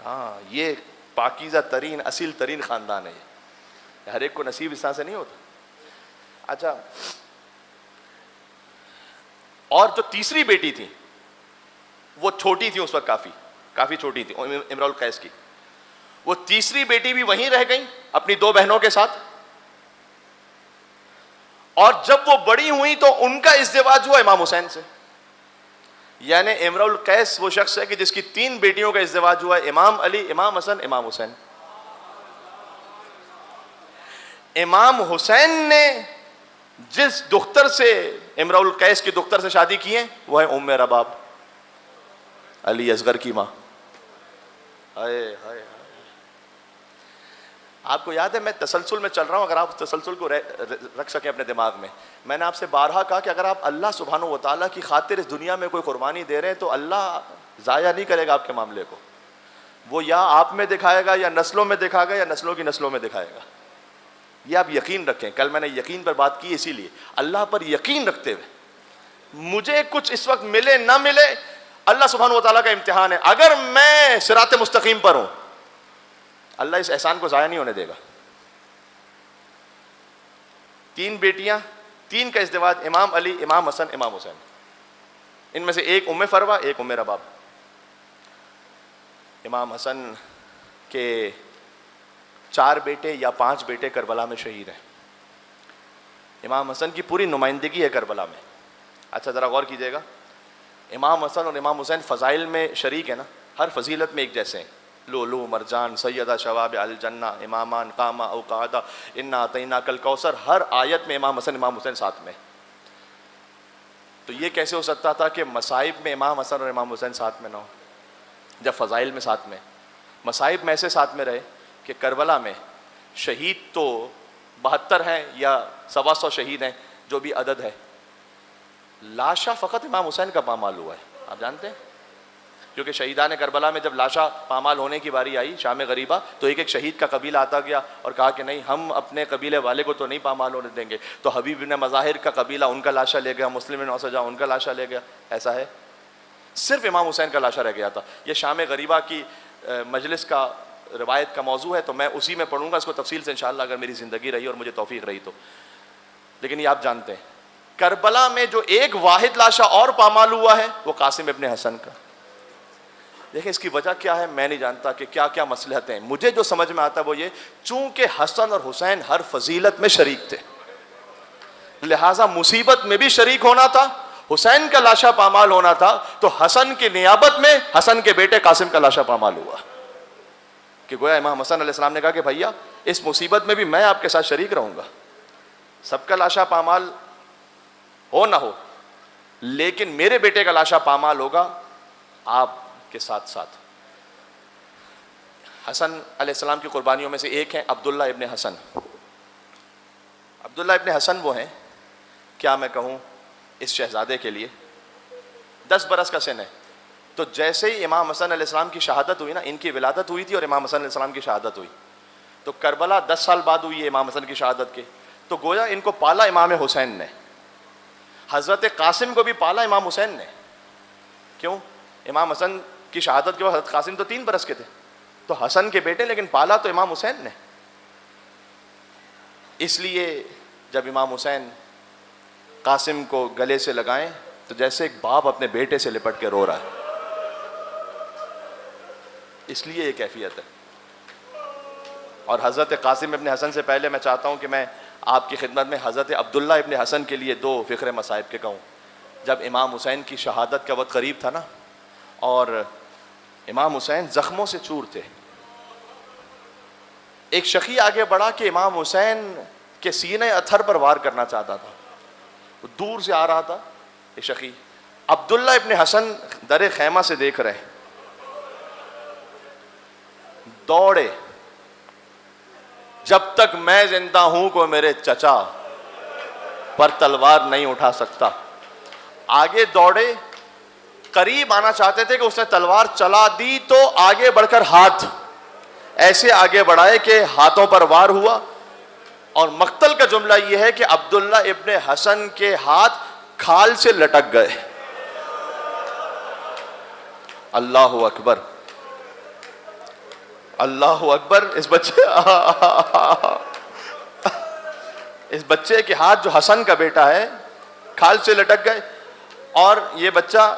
ہاں یہ پاکیزہ ترین اصیل ترین خاندان ہے. یہ ہر ایک کو نصیب اس طرح سے نہیں ہوتا. اچھا، اور جو تیسری بیٹی تھی وہ چھوٹی تھی اس وقت، کافی چھوٹی تھی، امرؤ القیس کی. وہ تیسری بیٹی بھی وہیں رہ گئی اپنی 2 بہنوں کے ساتھ، اور جب وہ بڑی ہوئی تو ان کا ازدواج ہوا امام حسین سے. یعنی امرؤ القیس وہ شخص ہے کہ جس کی 3 بیٹیوں کا ازدواج ہوا ہے، امام علی، امام حسن، امام حسین. امام حسین نے جس دختر سے امرؤ القیس کی دختر سے شادی کی ہے وہ ہے ام رباب، علی اصغر کی ماں. آپ کو یاد ہے میں تسلسل میں چل رہا ہوں، اگر آپ تسلسل کو رکھ سکیں اپنے دماغ میں نے آپ سے بارہا کہا کہ اگر آپ اللہ سبحانہ و تعالیٰ کی خاطر اس دنیا میں کوئی قربانی دے رہے ہیں تو اللہ ضائع نہیں کرے گا آپ کے معاملے کو. وہ یا آپ میں دکھائے گا، یا نسلوں میں دکھائے گا، یا نسلوں کی نسلوں میں دکھائے گا. یہ آپ یقین رکھیں. کل میں نے یقین پر بات کی، اسی لیے اللہ پر یقین رکھتے ہوئے مجھے کچھ اس وقت ملے نہ ملے، اللہ سبحانہ و تعالیٰ کا امتحان ہے. اگر میں صراط مستقیم پر ہوں اللہ اس احسان کو ضائع نہیں ہونے دے گا. 3 بیٹیاں، 3 کا ازدواج، امام علی، امام حسن، امام حسین. ان میں سے ایک ام فروا، ایک ام رباب. امام حسن کے 4 بیٹے یا 5 بیٹے کربلا میں شہید ہیں. امام حسن کی پوری نمائندگی ہے کربلا میں. اچھا ذرا غور کیجئے گا، امام حسن اور امام حسین فضائل میں شریک ہیں نا، ہر فضیلت میں ایک جیسے ہیں. لولو مرجان، سیدہ شباب الجنہ، امامان قامہ او قعدہ، انا اعطیناک الکوثر، ہر آیت میں امام حسن امام حسین ساتھ میں. تو یہ کیسے ہو سکتا تھا کہ مصائب میں امام حسن اور امام حسین ساتھ میں نہ ہو؟ جب فضائل میں ساتھ میں، مصائب میں ایسے ساتھ میں رہے کہ کربلا میں شہید تو 72 ہیں یا 125 شہید ہیں جو بھی عدد ہے، لاشا فقط امام حسین کا پامال ہوا ہے. آپ جانتے ہیں کیونکہ شہیدان کربلا میں جب لاشا پامال ہونے کی باری آئی شام غریبہ تو ایک ایک شہید کا قبیلہ آتا گیا اور کہا کہ نہیں ہم اپنے قبیلے والے کو تو نہیں پامال ہونے دیں گے. تو حبیب بن مظاہر کا قبیلہ ان کا لاشا لے گیا، مسلم بن اوسجا ان کا لاشا لے گیا. ایسا ہے صرف امام حسین کا لاشا رہ گیا تھا. یہ شام غریبہ کی مجلس کا روایت کا موضوع ہے تو میں اسی میں پڑھوں گا اس کو تفصیل سے انشاءاللہ اگر میری زندگی رہی اور مجھے توفیق رہی تو. لیکن یہ آپ جانتے ہیں کربلا میں جو ایک واحد لاشا اور پامال ہوا ہے وہ قاسم ابن حسن کا. دیکھیں اس کی وجہ کیا ہے میں نہیں جانتا کہ کیا کیا مصلحتیں ہیں. مجھے جو سمجھ میں آتا وہ یہ چونکہ حسن اور حسین ہر فضیلت میں شریک تھے لہٰذا مصیبت میں بھی شریک ہونا تھا. حسین کا لاشا پامال ہونا تھا تو حسن کی نیابت میں حسن کے بیٹے قاسم کا لاشا پامال ہوا کہ گویا امام حسن علیہ السلام نے کہا کہ بھیا اس مصیبت میں بھی میں آپ کے ساتھ شریک رہوں گا. سب کا لاشا پامال ہو نہ ہو لیکن میرے بیٹے کا لاشا پامال ہوگا آپ کے ساتھ ساتھ. حسن علیہ السلام کی قربانیوں میں سے ایک ہیں عبداللہ ابن حسن. عبداللہ ابن حسن وہ ہیں کیا میں کہوں اس شہزادے کے لیے 10 برس کا سن ہے تو جیسے ہی امام حسن علیہ السلام کی شہادت ہوئی نا، ان کی ولادت ہوئی تھی اور امام حسن علیہ السلام کی شہادت ہوئی تو کربلا 10 سال بعد ہوئی ہے امام حسن کی شہادت کے. تو گویا ان کو پالا امام حسین نے. حضرت قاسم کو بھی پالا امام حسین نے. کیوں؟ امام حسن کی شہادت کے بعد حضرت قاسم تو 3 برس کے تھے تو حسن کے بیٹے لیکن پالا تو امام حسین نے. اس لیے جب امام حسین قاسم کو گلے سے لگائیں تو جیسے ایک باپ اپنے بیٹے سے لپٹ کے رو رہا ہے. اس لیے یہ کیفیت ہے. اور حضرت قاسم ابن حسن سے پہلے میں چاہتا ہوں کہ میں آپ کی خدمت میں حضرت عبداللہ ابن حسن کے لیے 2 فقرے مصائب کے کہوں. جب امام حسین کی شہادت کا وقت قریب تھا نا اور امام حسین زخموں سے چور تھے، ایک شقی آگے بڑھا کہ امام حسین کے سینے اتھر پر وار کرنا چاہتا تھا. دور سے آ رہا تھا ایک شقی. عبداللہ ابن حسن در خیمہ سے دیکھ رہے دوڑے جب تک میں زندہ ہوں کوئی میرے چچا پر تلوار نہیں اٹھا سکتا. آگے دوڑے قریب آنا چاہتے تھے کہ اس نے تلوار چلا دی تو آگے بڑھ کر ہاتھ ایسے آگے بڑھائے کہ ہاتھوں پر وار ہوا. اور مقتل کا جملہ یہ ہے کہ عبداللہ ابن حسن کے ہاتھ کھال سے لٹک گئے. اللہ اکبر اللہ اکبر. اس بچے کے ہاتھ جو حسن کا بیٹا ہے کھال سے لٹک گئے اور یہ بچہ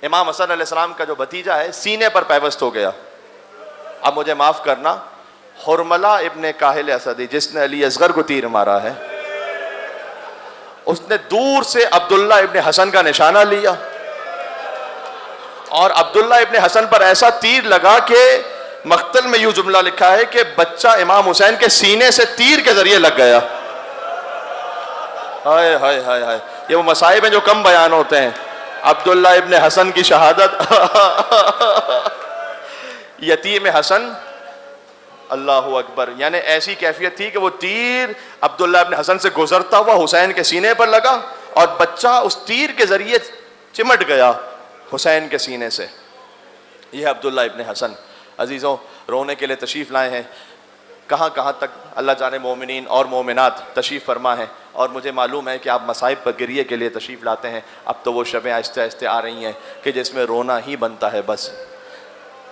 امام حسن علیہ السلام کا جو بھتیجا ہے سینے پر پیوست ہو گیا. اب مجھے معاف کرنا حرملہ ابن کاہل اسدی جس نے علی اصغر کو تیر مارا ہے اس نے دور سے عبداللہ ابن حسن کا نشانہ لیا اور عبداللہ ابن حسن پر ایسا تیر لگا کہ مقتل میں یوں جملہ لکھا ہے کہ بچہ امام حسین کے سینے سے تیر کے ذریعے لگ گیا. ہائے ہائے ہائے ہائے. یہ وہ مصائب ہیں جو کم بیان ہوتے ہیں. عبداللہ ابن حسن کی شہادت یتیم حسن اللہ اکبر. یعنی ایسی کیفیت تھی کہ وہ تیر عبداللہ ابن حسن سے گزرتا ہوا حسین کے سینے پر لگا اور بچہ اس تیر کے ذریعے چمٹ گیا حسین کے سینے سے. یہ عبداللہ ابن حسن. عزیزوں رونے کے لیے تشریف لائے ہیں. کہاں کہاں تک اللہ جانے مومنین اور مومنات تشریف فرما ہیں اور مجھے معلوم ہے کہ آپ مصائب پر گریے کے لیے تشریف لاتے ہیں. اب تو وہ شبیں آہستہ آہستہ آ رہی ہیں کہ جس میں رونا ہی بنتا ہے بس.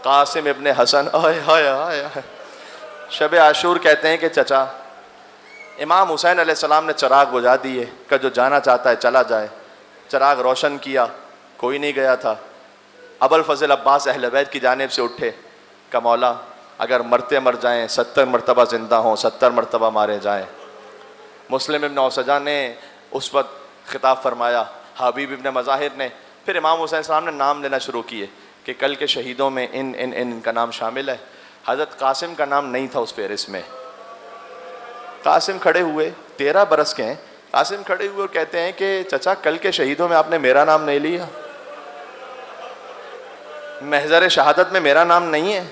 قاسم ابن حسن آئے ہائے ہائے. شب عاشور کہتے ہیں کہ چچا امام حسین علیہ السلام نے چراغ بجھا دیے کہ جو جانا چاہتا ہے چلا جائے. چراغ روشن کیا کوئی نہیں گیا تھا. ابوالفضل عباس اہل بیت کی جانب سے اٹھے کہ مولا اگر مرتے مر جائیں 70 مرتبہ زندہ ہوں 70 مرتبہ مارے جائیں. مسلم ابن اوسجا نے اس وقت خطاب فرمایا. حبیب ابن مظاہر نے پھر امام حسین السلام نے نام لینا شروع کیے کہ کل کے شہیدوں میں ان کا نام شامل ہے. حضرت قاسم کا نام نہیں تھا اس فہرست میں. قاسم کھڑے ہوئے 13 برس کے ہیں. قاسم کھڑے ہوئے اور کہتے ہیں کہ چچا کل کے شہیدوں میں آپ نے میرا نام نہیں لیا. محضر شہادت میں میرا نام نہیں ہے؟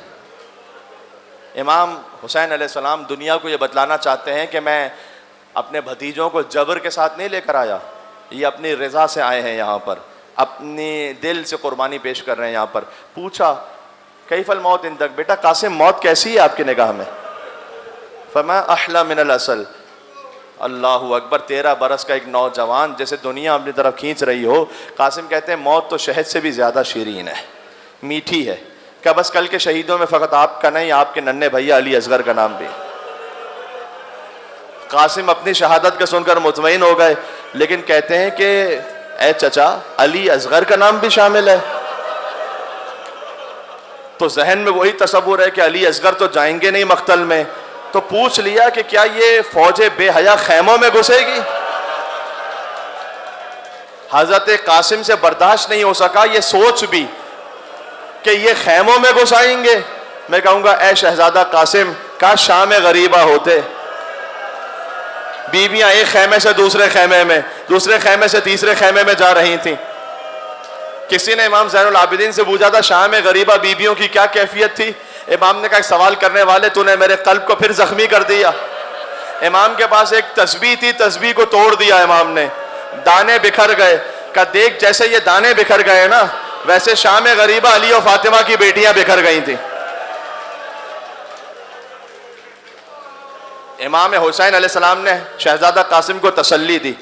امام حسین علیہ السلام دنیا کو یہ بتلانا چاہتے ہیں کہ میں اپنے بھتیجوں کو جبر کے ساتھ نہیں لے کر آیا، یہ اپنی رضا سے آئے ہیں یہاں پر، اپنی دل سے قربانی پیش کر رہے ہیں یہاں پر۔ پوچھا کیف الموت عندک، بیٹا قاسم موت کیسی ہے آپ کی نگاہ میں؟ فما احلی من العسل، اللہ اکبر، 13 برس کا ایک نوجوان جیسے دنیا اپنی طرف کھینچ رہی ہو، قاسم کہتے ہیں موت تو شہد سے بھی زیادہ شیرین ہے، میٹھی ہے۔ کیا بس کل کے شہیدوں میں فقط آپ کا نہیں، آپ کے ننھے بھیا علی اصغر کا نام بھی؟ قاسم اپنی شہادت کا سن کر مطمئن ہو گئے، لیکن کہتے ہیں کہ اے چچا علی اصغر کا نام بھی شامل ہے؟ تو ذہن میں وہی تصور ہے کہ علی اصغر تو جائیں گے نہیں مقتل میں، تو پوچھ لیا کہ کیا یہ فوج بے حیا خیموں میں گھسے گی؟ حضرت قاسم سے برداشت نہیں ہو سکا یہ سوچ بھی کہ یہ خیموں میں گھسائیں گے۔ میں کہوں گا اے شہزادہ قاسم، کاش شام غریبہ ہوتے، بیویاں ایک خیمے سے دوسرے خیمے میں، دوسرے خیمے سے تیسرے خیمے میں جا رہی تھیں۔ کسی نے امام زین العابدین سے پوچھا تھا شام غریبہ بیویوں کی کیا کیفیت تھی؟ امام نے کہا ایک سوال کرنے والے تو نے میرے قلب کو پھر زخمی کر دیا۔ امام کے پاس ایک تسبیح تھی، تسبیح کو توڑ دیا امام نے، دانے بکھر گئے۔ کہا دیکھ جیسے یہ دانے بکھر گئے نا، ویسے شام غریبہ علی و فاطمہ کی بیٹیاں بکھر گئی تھیں۔ امام حسین علیہ السلام نے شہزادہ قاسم کو تسلی دی،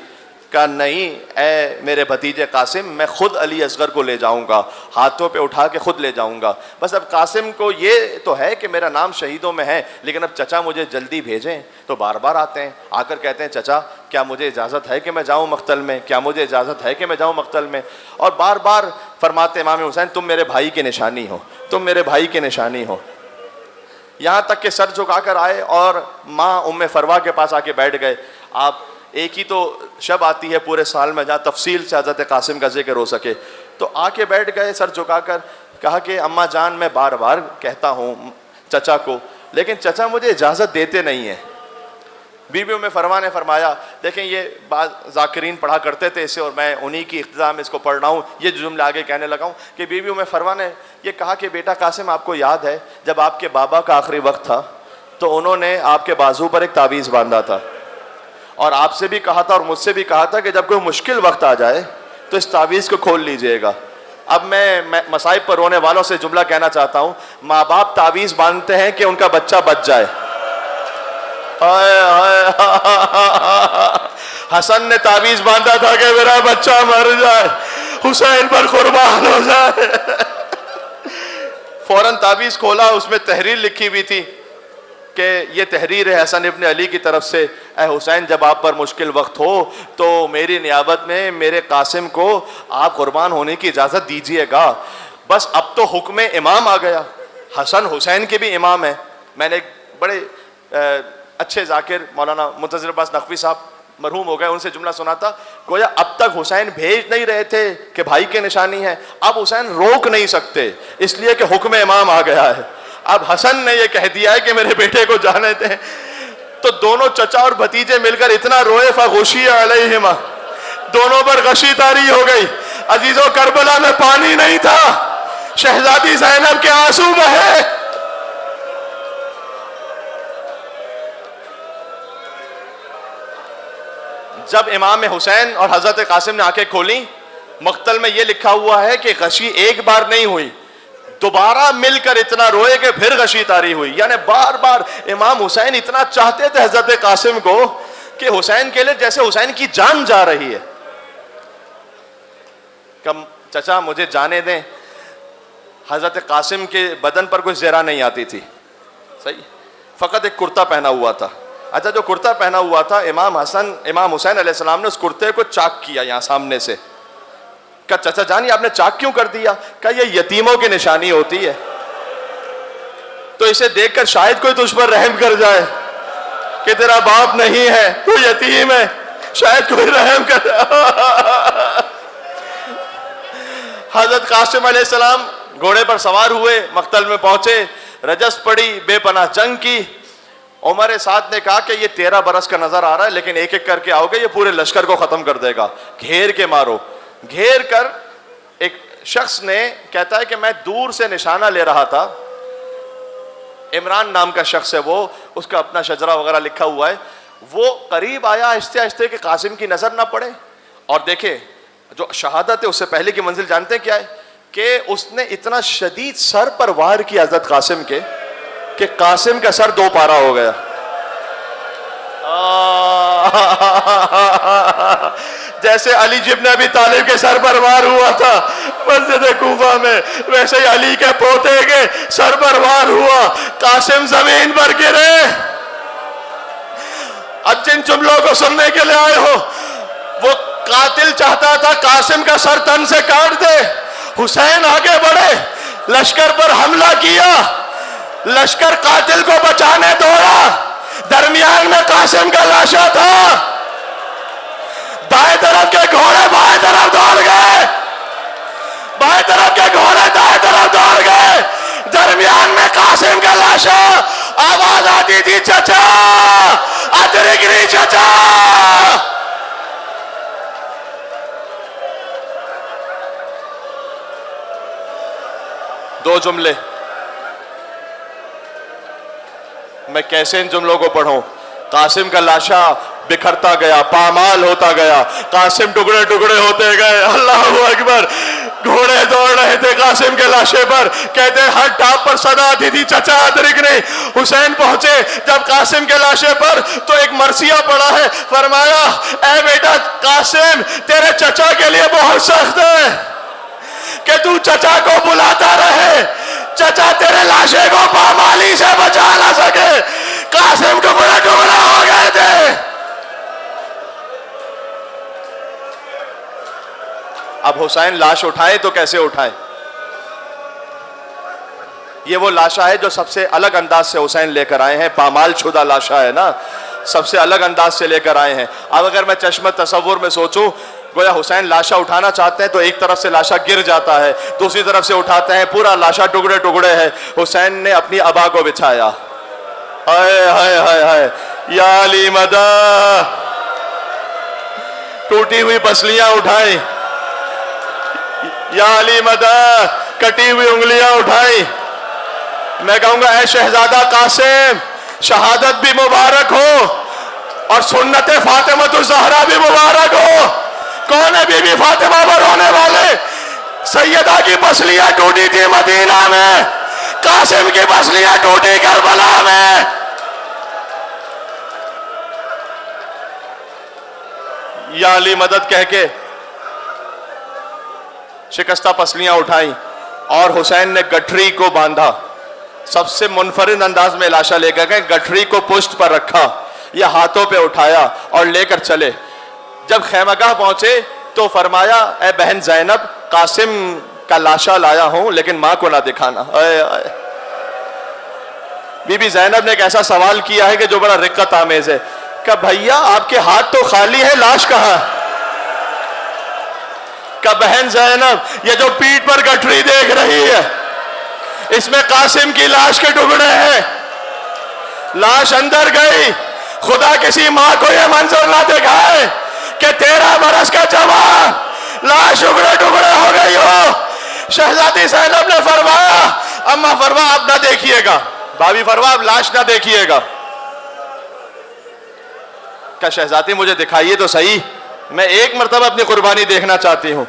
کہا نہیں اے میرے بھتیجے قاسم، میں خود علی اصغر کو لے جاؤں گا، ہاتھوں پہ اٹھا کے خود لے جاؤں گا۔ بس اب قاسم کو یہ تو ہے کہ میرا نام شہیدوں میں ہے، لیکن اب چچا مجھے جلدی بھیجیں۔ تو بار بار آتے ہیں، آ کر کہتے ہیں چچا کیا مجھے اجازت ہے کہ میں جاؤں مقتل میں، کیا مجھے اجازت ہے کہ میں جاؤں مقتل میں؟ اور بار بار فرماتے امام حسین تم میرے بھائی کی نشانی ہو، تم میرے بھائی کی نشانی ہو۔ یہاں تک کہ سر جھکا کر آئے اور ماں ام فروا کے پاس آ کے بیٹھ گئے۔ آپ ایک ہی تو شب آتی ہے پورے سال میں جہاں تفصیل سے حضرت قاسم کا ذکر ہو سکے، تو آ کے بیٹھ گئے سر جھکا کر، کہا کہ اماں جان میں بار بار کہتا ہوں چچا کو، لیکن چچا مجھے اجازت دیتے نہیں ہیں۔ بی بی ام فروا نے فرمایا، دیکھیں یہ بعض ذاکرین پڑھا کرتے تھے اسے اور میں انہی کی اقتداء میں اس کو پڑھ رہا ہوں، یہ جملہ آگے کہنے لگا ہوں کہ بی بی ام فروا نے یہ کہا کہ بیٹا قاسم آپ کو یاد ہے جب آپ کے بابا کا آخری وقت تھا تو انہوں نے آپ کے بازو پر ایک تعویذ باندھا تھا، اور آپ سے بھی کہا تھا اور مجھ سے بھی کہا تھا کہ جب کوئی مشکل وقت آ جائے تو اس تعویذ کو کھول لیجئے گا۔ اب میں مصائب پر رونے والوں سے جملہ کہنا چاہتا ہوں، ماں باپ تعویذ باندھتے ہیں کہ ان کا بچہ بچ جائے۔ حسن نے تعویذ باندھا تھا کہ میرا بچہ مر جائے، حسین پر قربان ہو جائے۔ فوراً تعویذ کھولا، اس میں تحریر لکھی ہوئی تھی کہ یہ تحریر ہے حسن ابن علی کی طرف سے، اے حسین جب آپ پر مشکل وقت ہو تو میری نیابت میں میرے قاسم کو آپ قربان ہونے کی اجازت دیجئے گا۔ بس اب تو حکم امام آ گیا، حسن حسین کے بھی امام ہیں۔ میں نے ایک بڑے اچھے ذاکر مولانا منتظر عباس نقوی صاحب مرحوم ہو گئے، ان سے جملہ سنا تھا، گویا اب تک حسین بھیج نہیں رہے تھے کہ بھائی کی نشانی ہے، اب حسین روک نہیں سکتے اس لیے کہ حکم امام آ گیا ہے۔ اب حسن نے یہ کہہ دیا ہے کہ میرے بیٹے کو جانے دیں، تو دونوں چچا اور بھتیجے مل کر اتنا روئے فغشی علیہما، دونوں پر غشی طاری ہو گئی۔ عزیزو کربلا میں پانی نہیں تھا، شہزادی زینب کے آنسو بہے۔ جب امام حسین اور حضرت قاسم نے آنکھیں کھولیں، مقتل میں یہ لکھا ہوا ہے کہ غشی ایک بار نہیں ہوئی، دوبارہ مل کر اتنا روئے کہ پھر غشی طاری ہوئی۔ یعنی بار بار امام حسین اتنا چاہتے تھے حضرت قاسم کو کہ حسین کے لیے جیسے حسین کی جان جا رہی ہے۔ کم چچا مجھے جانے دیں۔ حضرت قاسم کے بدن پر کوئی زرہ نہیں آتی تھی، صحیح، فقط ایک کرتا پہنا ہوا تھا۔ اچھا جو کرتا پہنا ہوا تھا، امام حسین علیہ السلام نے اس کرتے کو چاک کیا یہاں سامنے سے۔ کہا چچا جانی آپ نے چاک کیوں کر دیا؟ کہا یہ یتیموں کی نشانی ہوتی ہے، تو اسے دیکھ کر شاید کوئی تجھ پر رحم کر جائے کہ تیرا باپ نہیں ہے، تو یتیم ہے، شاید کوئی رحم کر جائے۔ حضرت قاسم علیہ السلام گھوڑے پر سوار ہوئے، مقتل میں پہنچے، رجس پڑی، بے پناہ جنگ کی۔ عمر سعد نے کہا کہ یہ 13 برس کا نظر آ رہا ہے، لیکن ایک ایک کر کے آؤ گے یہ پورے لشکر کو ختم کر دے گا، گھیر کے مارو۔ گھیر کر ایک شخص نے کہتا ہے کہ میں دور سے نشانہ لے رہا تھا، عمران نام کا شخص ہے وہ، اس کا اپنا شجرہ وغیرہ لکھا ہوا ہے، وہ قریب آیا آہستہ آہستہ کہ قاسم کی نظر نہ پڑے، اور دیکھیں جو شہادت ہے اس سے پہلے کی منزل جانتے ہیں کیا ہے کہ اس نے اتنا شدید سر پر وار کیا حضرت قاسم کے کہ قاسم کا سر 2 پارا ہو گیا. جیسے علی ابن ابی طالب کے سر پر وار ہوا تھا مسجد کوفہ میں، ویسے ہی علی کے پوتے کے سر پر وار ہوا، قاسم زمین پر گرے. اب جن جملوں کو سننے کے لیے آئے ہو، وہ قاتل چاہتا تھا قاسم کا سر تن سے کاٹ دے، حسین آگے بڑھے، لشکر پر حملہ کیا، لشکر قاتل کو بچانے دوڑا، درمیان میں قاسم کا لاشا تھا، دائیں طرف کے گھوڑے بائیں طرف دوڑ گئے، بائیں طرف کے گھوڑے دائیں طرف دوڑ گئے، درمیان میں قاسم کا لاشا. آواز آتی تھی چچا ادرکنی چچا. دو جملے میں کیسے ان جملوں کو پڑھوں. قاسم کا لاشا بکھرتا گیا، پامال ہوتا گیا، قاسم ٹکڑے ٹکڑے ہوتے گئے. اللہ اکبر. گھوڑے دوڑ رہے تھے قاسم کے لاشے پر، کہتے ہر ٹاپ پر صدا آتی تھی چچا ادرکنی. حسین پہنچے جب قاسم کے لاشے پر تو ایک مرثیہ پڑا ہے، فرمایا اے بیٹا قاسم تیرے چچا کے لیے بہت سخت ہے کہ تو چچا کو بلاتا رہے، چچا تیرے لاشے کو پامالی سے بچا نہ سکے. قاسم ٹکڑے ٹکڑے ہو گئے تھے. اب حسین لاش اٹھائے تو کیسے اٹھائے؟ یہ وہ لاشا ہے جو سب سے الگ انداز سے حسین لے کر آئے ہیں، پامال شدہ لاشا ہے نا، سب سے الگ انداز سے لے کر آئے ہیں. اب اگر میں چشم تصور میں سوچوں، گویا حسین لاشا اٹھانا چاہتے ہیں تو ایک طرف سے لاشا گر جاتا ہے، دوسری طرف سے اٹھاتے ہیں پورا لاشا ٹکڑے ٹکڑے ہے. حسین نے اپنی ابا کو بچھایا، ہائے ہائے ہائے ہائے یا علی مدد، ٹوٹی ہوئی پسلیاں اٹھائیں، یا علی مدد، کٹی ہوئی انگلیاں اٹھائیں. میں کہوں گا اے شہزادہ قاسم شہادت بھی مبارک ہو اور سنت فاطمہ الزہرا بھی مبارک ہو. کون ہے بی بی فاطمہ پر ہونے والے؟ سیدہ کی پسلیاں ٹوٹی تھی مدینہ میں، قاسم کی پسلیاں ٹوٹی کربلا میں. یا علی مدد کہہ کے شکستہ پسلیاں اٹھائیں اور حسین نے گٹھری کو باندھا. سب سے منفرد انداز میں لاشا لے کر گئے، گٹھری کو پشت پر رکھا یا ہاتھوں پہ اٹھایا اور لے کر چلے. جب خیمہ گاہ پہنچے تو فرمایا اے بہن زینب قاسم کا لاشا لایا ہوں لیکن ماں کو نہ دکھانا. بی بی زینب نے ایک ایسا سوال کیا ہے کہ جو بڑا رقت آمیز ہے کہ بھیا آپ کے ہاتھ تو خالی ہے، لاش کہاں؟ کہ بہن زینب یہ جو پیٹھ پر گٹھری دیکھ رہی ہے اس میں قاسم کی لاش کے ٹکڑے ہیں. لاش اندر گئی. خدا کسی ماں کو یہ منظر نہ دکھائے کہ 13 برس کا جوان لاش ٹکڑے ٹکڑے ہو گئی ہو. شہزادی زینب نے فرمایا اماں فرما آپ نہ دیکھیے گا، بھابی فرما آپ لاش نہ دیکھیے گا. کہ شہزادی مجھے دکھائیے تو صحیح، میں ایک مرتبہ اپنی قربانی دیکھنا چاہتی ہوں.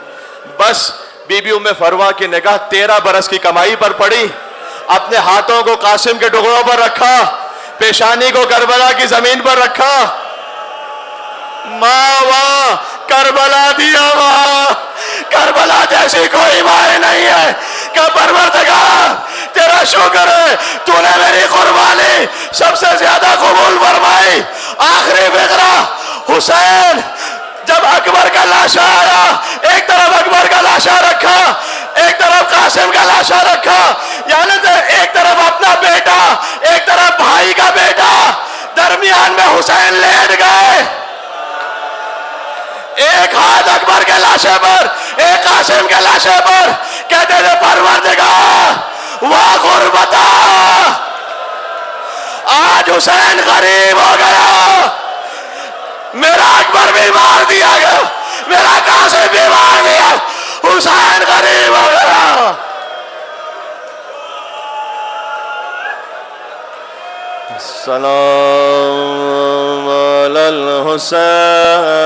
بس بی بی ام فروہ کی نگاہ 13 برس کی کمائی پر پڑی، اپنے ہاتھوں کو قاسم کے ٹکڑوں پر رکھا، پیشانی کو کربلا کی زمین پر رکھا. ماں وہاں کربلا دیا وہاں، کربلا جیسی کوئی ماں نہیں ہے. کہ پروردگار تیرا شکر ہے تو نے میری قربانی سب سے زیادہ قبول فرمائی. آخری فقرہ حسین جب اکبر کا لاشا آیا، ایک طرف اکبر کا لاشا رکھا، ایک طرف قاسم کا لاشا رکھا، یعنی ایک طرف اپنا بیٹا ایک طرف بھائی کا بیٹا، درمیان میں حسین لیٹ گئے. ایک ہاتھ اکبر کے لاشے پر، ایک قاسم کے لاشے پر. کہتے تھے پروردگار واہ غربتا، آج حسین غریب ہو گیا، میرا اکبر بھی مار دیا گیا، میرا قاسم بھی مار دیا. حسین غریب ہو گیا. السلام علی الحسین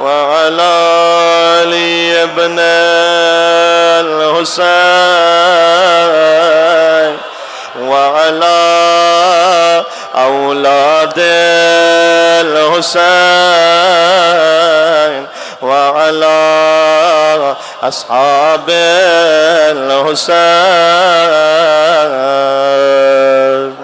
وعلى علي ابن الحسين وعلى أولاد الحسين وعلى أصحاب الحسين.